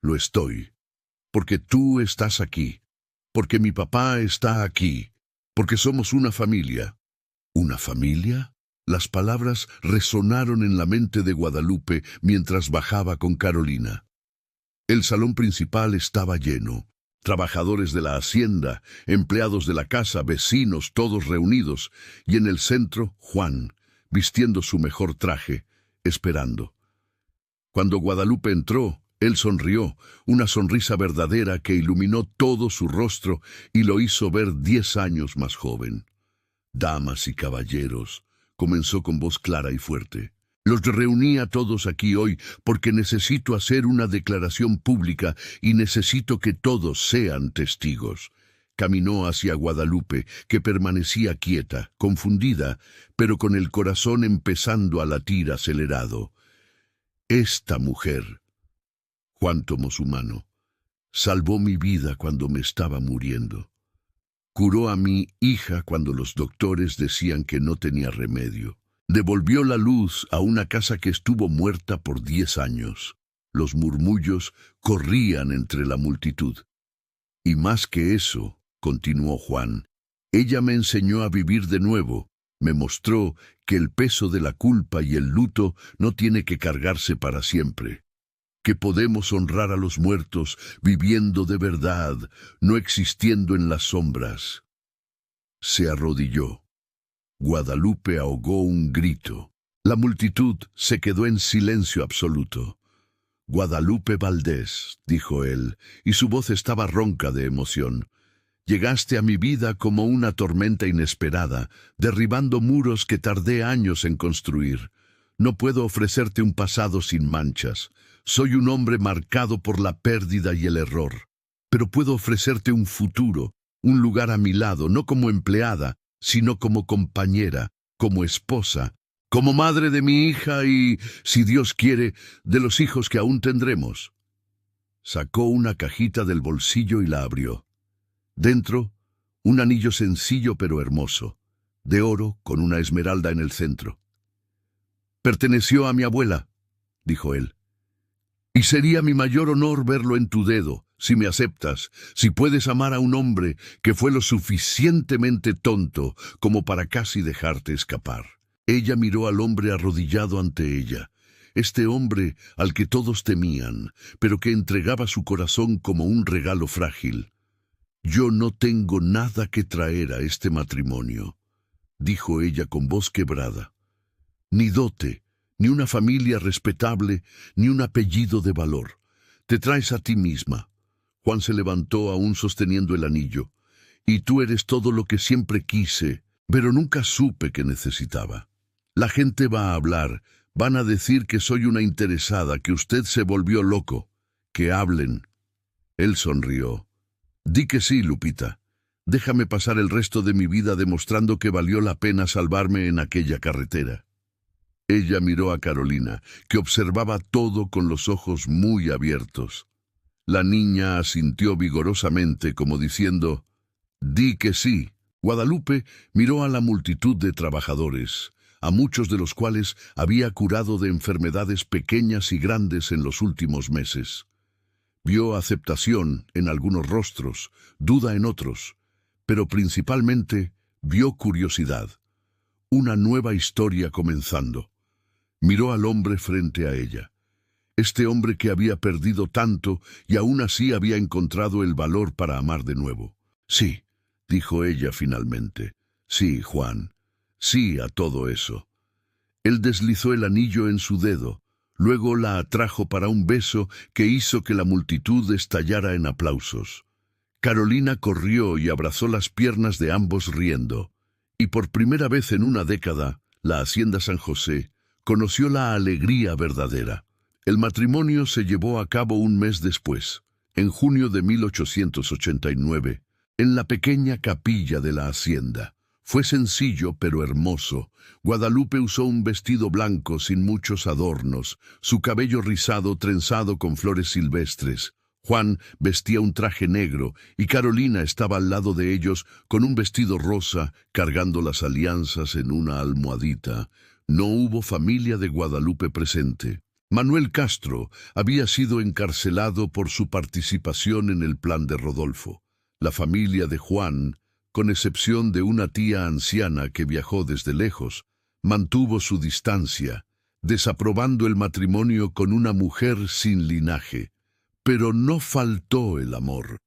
Lo estoy. Porque tú estás aquí, porque mi papá está aquí, porque somos una familia. ¿Una familia? Las palabras resonaron en la mente de Guadalupe mientras bajaba con Carolina. El salón principal estaba lleno. Trabajadores de la hacienda, empleados de la casa, vecinos, todos reunidos, y en el centro, Juan, vistiendo su mejor traje, esperando. Cuando Guadalupe entró, él sonrió, una sonrisa verdadera que iluminó todo su rostro y lo hizo ver 10 años más joven. Damas y caballeros, comenzó con voz clara y fuerte. Los reuní a todos aquí hoy porque necesito hacer una declaración pública y necesito que todos sean testigos. Caminó hacia Guadalupe, que permanecía quieta, confundida, pero con el corazón empezando a latir acelerado. Esta mujer... Juan tomó su mano. Salvó mi vida cuando me estaba muriendo. Curó a mi hija cuando los doctores decían que no tenía remedio. Devolvió la luz a una casa que estuvo muerta por 10 años. Los murmullos corrían entre la multitud. Y más que eso, continuó Juan, ella me enseñó a vivir de nuevo. Me mostró que el peso de la culpa y el luto no tiene que cargarse para siempre. Que podemos honrar a los muertos viviendo de verdad, no existiendo en las sombras. Se arrodilló. Guadalupe ahogó un grito. La multitud se quedó en silencio absoluto. Guadalupe Valdés, dijo él, y su voz estaba ronca de emoción. Llegaste a mi vida como una tormenta inesperada, derribando muros que tardé años en construir. No puedo ofrecerte un pasado sin manchas. Soy un hombre marcado por la pérdida y el error. Pero puedo ofrecerte un futuro, un lugar a mi lado, no como empleada, sino como compañera, como esposa, como madre de mi hija y, si Dios quiere, de los hijos que aún tendremos. Sacó una cajita del bolsillo y la abrió. Dentro, un anillo sencillo pero hermoso, de oro con una esmeralda en el centro. Perteneció a mi abuela, dijo él. Y sería mi mayor honor verlo en tu dedo, si me aceptas, si puedes amar a un hombre que fue lo suficientemente tonto como para casi dejarte escapar. Ella miró al hombre arrodillado ante ella, este hombre al que todos temían, pero que entregaba su corazón como un regalo frágil. Yo no tengo nada que traer a este matrimonio, dijo ella con voz quebrada. Ni dote, ni una familia respetable, ni un apellido de valor. Te traes a ti misma. Juan se levantó aún sosteniendo el anillo. Y tú eres todo lo que siempre quise, pero nunca supe que necesitaba. La gente va a hablar, van a decir que soy una interesada, que usted se volvió loco. Que hablen. Él sonrió. Di que sí, Lupita. Déjame pasar el resto de mi vida demostrando que valió la pena salvarme en aquella carretera. Ella miró a Carolina, que observaba todo con los ojos muy abiertos. La niña asintió vigorosamente, como diciendo, «Di que sí». Guadalupe miró a la multitud de trabajadores, a muchos de los cuales había curado de enfermedades pequeñas y grandes en los últimos meses. Vio aceptación en algunos rostros, duda en otros, pero principalmente vio curiosidad. Una nueva historia comenzando. Miró al hombre frente a ella. Este hombre que había perdido tanto y aún así había encontrado el valor para amar de nuevo. Sí, dijo ella finalmente. Sí, Juan. Sí a todo eso. Él deslizó el anillo en su dedo, luego la atrajo para un beso que hizo que la multitud estallara en aplausos. Carolina corrió y abrazó las piernas de ambos riendo, y por primera vez en una década, la Hacienda San José conoció la alegría verdadera. El matrimonio se llevó a cabo un mes después, en junio de 1889, en la pequeña capilla de la hacienda. Fue sencillo pero hermoso. Guadalupe usó un vestido blanco sin muchos adornos, su cabello rizado trenzado con flores silvestres. Juan vestía un traje negro y Carolina estaba al lado de ellos con un vestido rosa, cargando las alianzas en una almohadita. No hubo familia de Guadalupe presente. Manuel Castro había sido encarcelado por su participación en el plan de Rodolfo. La familia de Juan, con excepción de una tía anciana que viajó desde lejos, mantuvo su distancia, desaprobando el matrimonio con una mujer sin linaje. Pero no faltó el amor.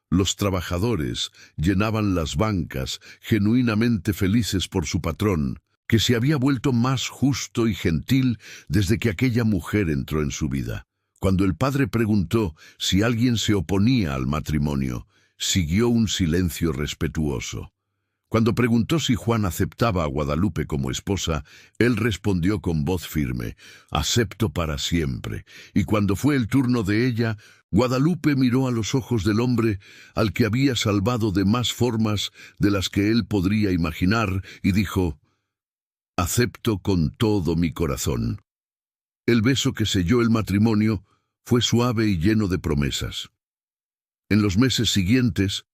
Los trabajadores llenaban las bancas, genuinamente felices por su patrón, que se había vuelto más justo y gentil desde que aquella mujer entró en su vida. Cuando el padre preguntó si alguien se oponía al matrimonio, siguió un silencio respetuoso. Cuando preguntó si Juan aceptaba a Guadalupe como esposa, él respondió con voz firme: «Acepto para siempre». Y cuando fue el turno de ella, Guadalupe miró a los ojos del hombre al que había salvado de más formas de las que él podría imaginar, y dijo: «Acepto con todo mi corazón». El beso que selló el matrimonio fue suave y lleno de promesas. En los meses siguientes,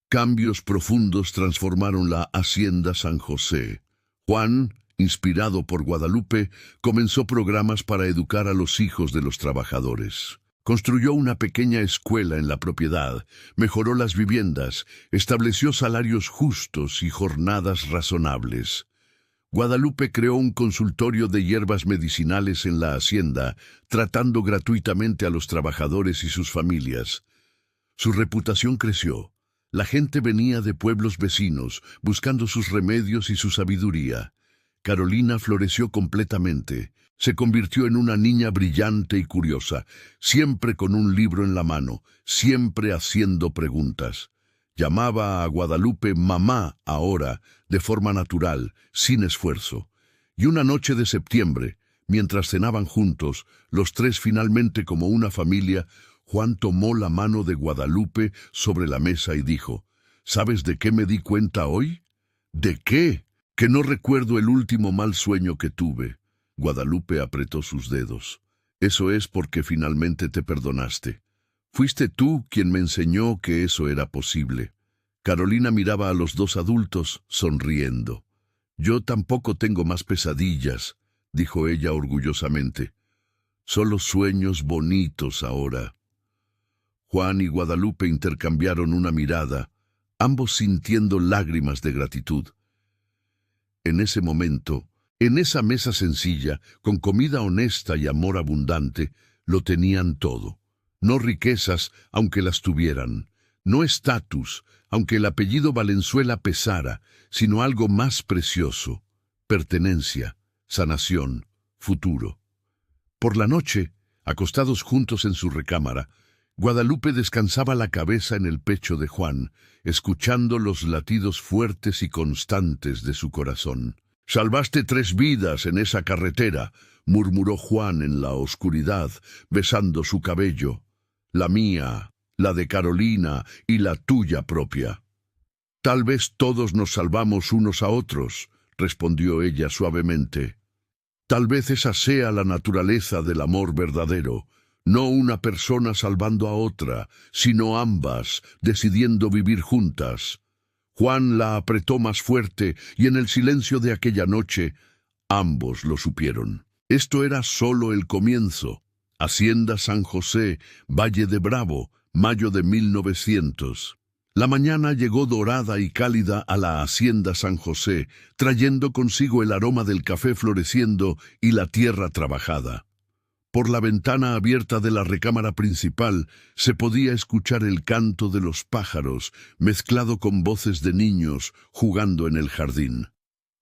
cambios profundos transformaron la Hacienda San José. Juan, inspirado por Guadalupe, comenzó programas para educar a los hijos de los trabajadores. Construyó una pequeña escuela en la propiedad, mejoró las viviendas, estableció salarios justos y jornadas razonables. Guadalupe creó un consultorio de hierbas medicinales en la hacienda, tratando gratuitamente a los trabajadores y sus familias. Su reputación creció. La gente venía de pueblos vecinos, buscando sus remedios y su sabiduría. Carolina floreció completamente. Se convirtió en una niña brillante y curiosa, siempre con un libro en la mano, siempre haciendo preguntas. Llamaba a Guadalupe mamá ahora, de forma natural, sin esfuerzo. Y una noche de septiembre, mientras cenaban juntos, los tres finalmente como una familia, Juan tomó la mano de Guadalupe sobre la mesa y dijo: «¿Sabes de qué me di cuenta hoy?» «¿De qué?» «Que no recuerdo el último mal sueño que tuve». Guadalupe apretó sus dedos. «Eso es porque finalmente te perdonaste. Fuiste tú quien me enseñó que eso era posible». Carolina miraba a los dos adultos, sonriendo. «Yo tampoco tengo más pesadillas», dijo ella orgullosamente. «Solo sueños bonitos ahora». Juan y Guadalupe intercambiaron una mirada, ambos sintiendo lágrimas de gratitud. En ese momento, en esa mesa sencilla, con comida honesta y amor abundante, lo tenían todo. No riquezas, aunque las tuvieran. No estatus, aunque el apellido Valenzuela pesara, sino algo más precioso: pertenencia, sanación, futuro. Por la noche, acostados juntos en su recámara, Guadalupe descansaba la cabeza en el pecho de Juan, escuchando los latidos fuertes y constantes de su corazón. «Salvaste 3 vidas en esa carretera», murmuró Juan en la oscuridad, besando su cabello. «La mía, la de Carolina y la tuya propia». «Tal vez todos nos salvamos unos a otros», respondió ella suavemente. «Tal vez esa sea la naturaleza del amor verdadero. No una persona salvando a otra, sino ambas, decidiendo vivir juntas». Juan la apretó más fuerte y en el silencio de aquella noche, ambos lo supieron. Esto era solo el comienzo. Hacienda San José, Valle de Bravo, mayo de 1900. La mañana llegó dorada y cálida a la Hacienda San José, trayendo consigo el aroma del café floreciendo y la tierra trabajada. Por la ventana abierta de la recámara principal se podía escuchar el canto de los pájaros, mezclado con voces de niños jugando en el jardín.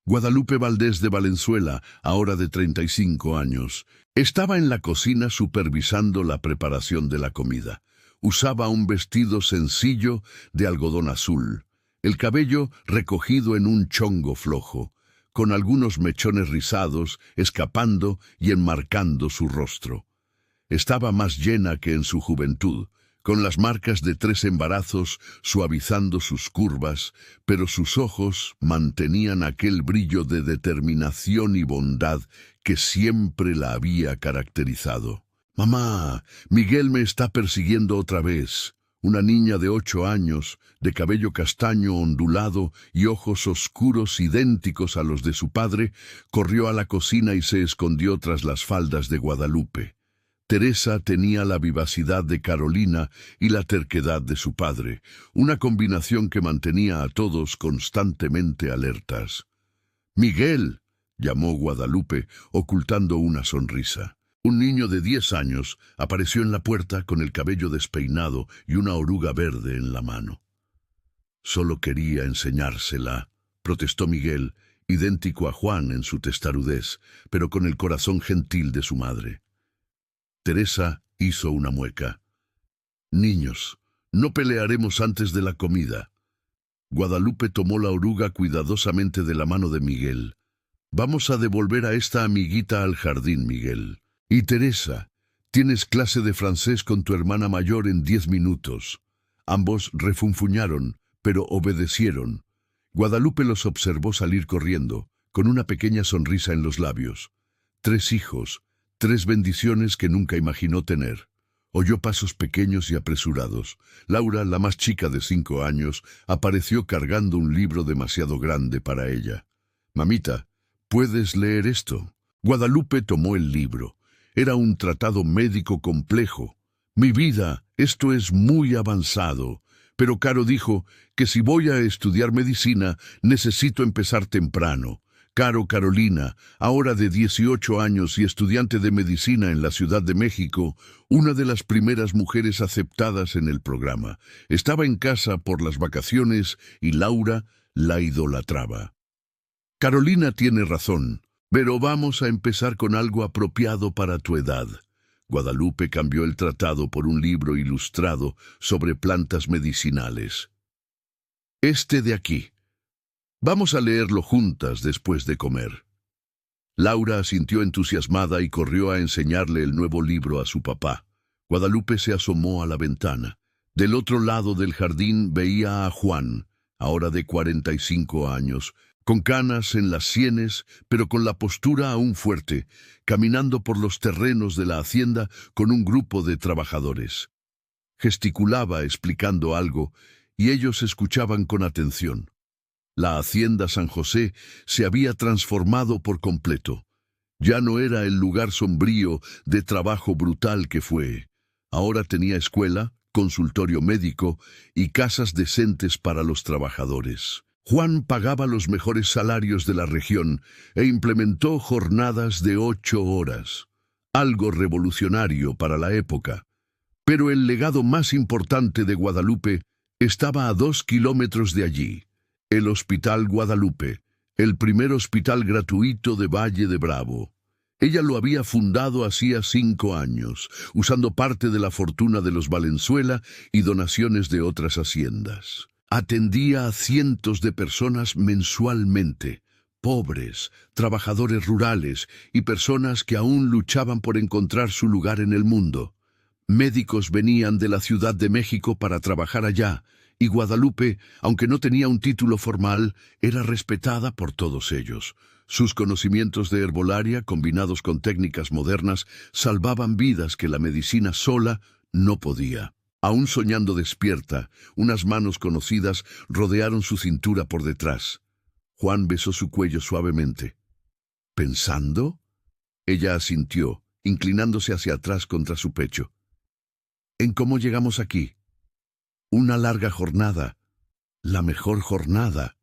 Guadalupe Valdés de Valenzuela, ahora de 35 años, estaba en la cocina supervisando la preparación de la comida. Usaba un vestido sencillo de algodón azul, el cabello recogido en un chongo flojo, con algunos mechones rizados escapando y enmarcando su rostro. Estaba más llena que en su juventud, con las marcas de 3 embarazos suavizando sus curvas, pero sus ojos mantenían aquel brillo de determinación y bondad que siempre la había caracterizado. «Mamá, Miguel me está persiguiendo otra vez». Una niña de 8 años, de cabello castaño ondulado y ojos oscuros idénticos a los de su padre, corrió a la cocina y se escondió tras las faldas de Guadalupe. Teresa tenía la vivacidad de Carolina y la terquedad de su padre, una combinación que mantenía a todos constantemente alertas. «Miguel», llamó Guadalupe, ocultando una sonrisa. Un niño de 10 años apareció en la puerta con el cabello despeinado y una oruga verde en la mano. «Solo quería enseñársela», protestó Miguel, idéntico a Juan en su testarudez, pero con el corazón gentil de su madre. Teresa hizo una mueca. «Niños, no pelearemos antes de la comida». Guadalupe tomó la oruga cuidadosamente de la mano de Miguel. «Vamos a devolver a esta amiguita al jardín, Miguel. Y Teresa, tienes clase de francés con tu hermana mayor en 10 minutos». Ambos refunfuñaron, pero obedecieron. Guadalupe los observó salir corriendo, con una pequeña sonrisa en los labios. 3 hijos, 3 bendiciones que nunca imaginó tener. Oyó pasos pequeños y apresurados. Laura, la más chica de 5 años, apareció cargando un libro demasiado grande para ella. «Mamita, ¿puedes leer esto?». Guadalupe tomó el libro. Era un tratado médico complejo. «Mi vida, esto es muy avanzado». Pero Caro dijo que si voy a estudiar medicina, necesito empezar temprano. Caro Carolina, ahora de 18 años y estudiante de medicina en la Ciudad de México, una de las primeras mujeres aceptadas en el programa. Estaba en casa por las vacaciones y Laura la idolatraba. «Carolina tiene razón, pero vamos a empezar con algo apropiado para tu edad». Guadalupe cambió el tratado por un libro ilustrado sobre plantas medicinales. «Este de aquí. Vamos a leerlo juntas después de comer». Laura asintió entusiasmada y corrió a enseñarle el nuevo libro a su papá. Guadalupe se asomó a la ventana. Del otro lado del jardín veía a Juan, ahora de 45 años, con canas en las sienes, pero con la postura aún fuerte, caminando por los terrenos de la hacienda con un grupo de trabajadores. Gesticulaba explicando algo, y ellos escuchaban con atención. La Hacienda San José se había transformado por completo. Ya no era el lugar sombrío de trabajo brutal que fue. Ahora tenía escuela, consultorio médico y casas decentes para los trabajadores. Juan pagaba los mejores salarios de la región e implementó jornadas de 8 horas, algo revolucionario para la época. Pero el legado más importante de Guadalupe estaba a 2 kilómetros de allí, el Hospital Guadalupe, el primer hospital gratuito de Valle de Bravo. Ella lo había fundado hacía 5 años, usando parte de la fortuna de los Valenzuela y donaciones de otras haciendas. Atendía a cientos de personas mensualmente, pobres, trabajadores rurales y personas que aún luchaban por encontrar su lugar en el mundo. Médicos venían de la Ciudad de México para trabajar allá, y Guadalupe, aunque no tenía un título formal, era respetada por todos ellos. Sus conocimientos de herbolaria, combinados con técnicas modernas, salvaban vidas que la medicina sola no podía. Aún soñando despierta, unas manos conocidas rodearon su cintura por detrás. Juan besó su cuello suavemente. ¿Pensando? Ella asintió, inclinándose hacia atrás contra su pecho. ¿En cómo llegamos aquí? Una larga jornada. La mejor jornada.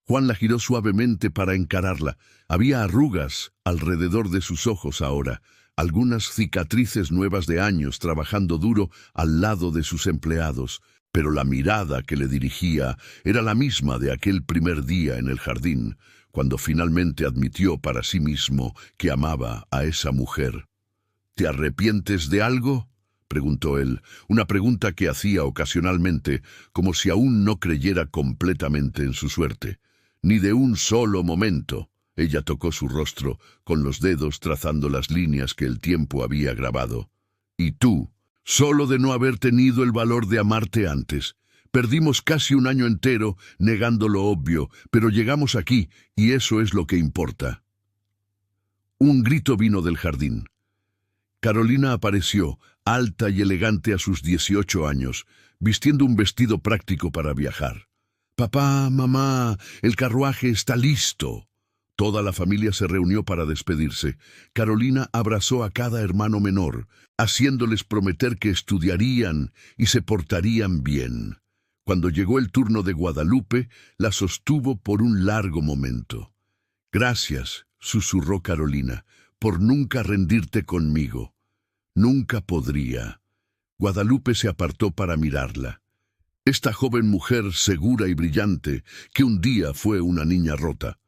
Juan la giró suavemente para encararla. Había arrugas alrededor de sus ojos ahora, algunas cicatrices nuevas de años trabajando duro al lado de sus empleados, pero la mirada que le dirigía era la misma de aquel primer día en el jardín, cuando finalmente admitió para sí mismo que amaba a esa mujer. ¿Te arrepientes de algo?, preguntó él, una pregunta que hacía ocasionalmente, como si aún no creyera completamente en su suerte. Ni de un solo momento. Ella tocó su rostro, con los dedos trazando las líneas que el tiempo había grabado. ¿Y tú? Solo de no haber tenido el valor de amarte antes. Perdimos casi un año entero negando lo obvio, pero llegamos aquí, y eso es lo que importa. Un grito vino del jardín. Carolina apareció, alta y elegante a sus 18 años, vistiendo un vestido práctico para viajar. «Papá, mamá, el carruaje está listo». Toda la familia se reunió para despedirse. Carolina abrazó a cada hermano menor, haciéndoles prometer que estudiarían y se portarían bien. Cuando llegó el turno de Guadalupe, la sostuvo por un largo momento. «Gracias», susurró Carolina, «por nunca rendirte conmigo». Nunca podría. Guadalupe se apartó para mirarla. Esta joven mujer segura y brillante, que un día fue una niña rota.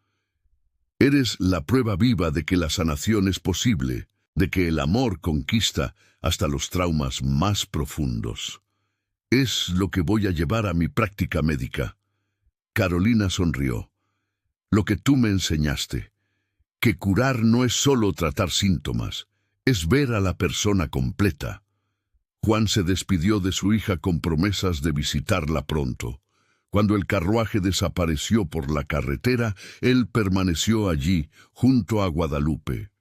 Eres la prueba viva de que la sanación es posible, de que el amor conquista hasta los traumas más profundos. Es lo que voy a llevar a mi práctica médica. Carolina sonrió. Lo que tú me enseñaste, que curar no es solo tratar síntomas, es ver a la persona completa. Juan se despidió de su hija con promesas de visitarla pronto. Cuando el carruaje desapareció por la carretera, él permaneció allí, junto a Guadalupe.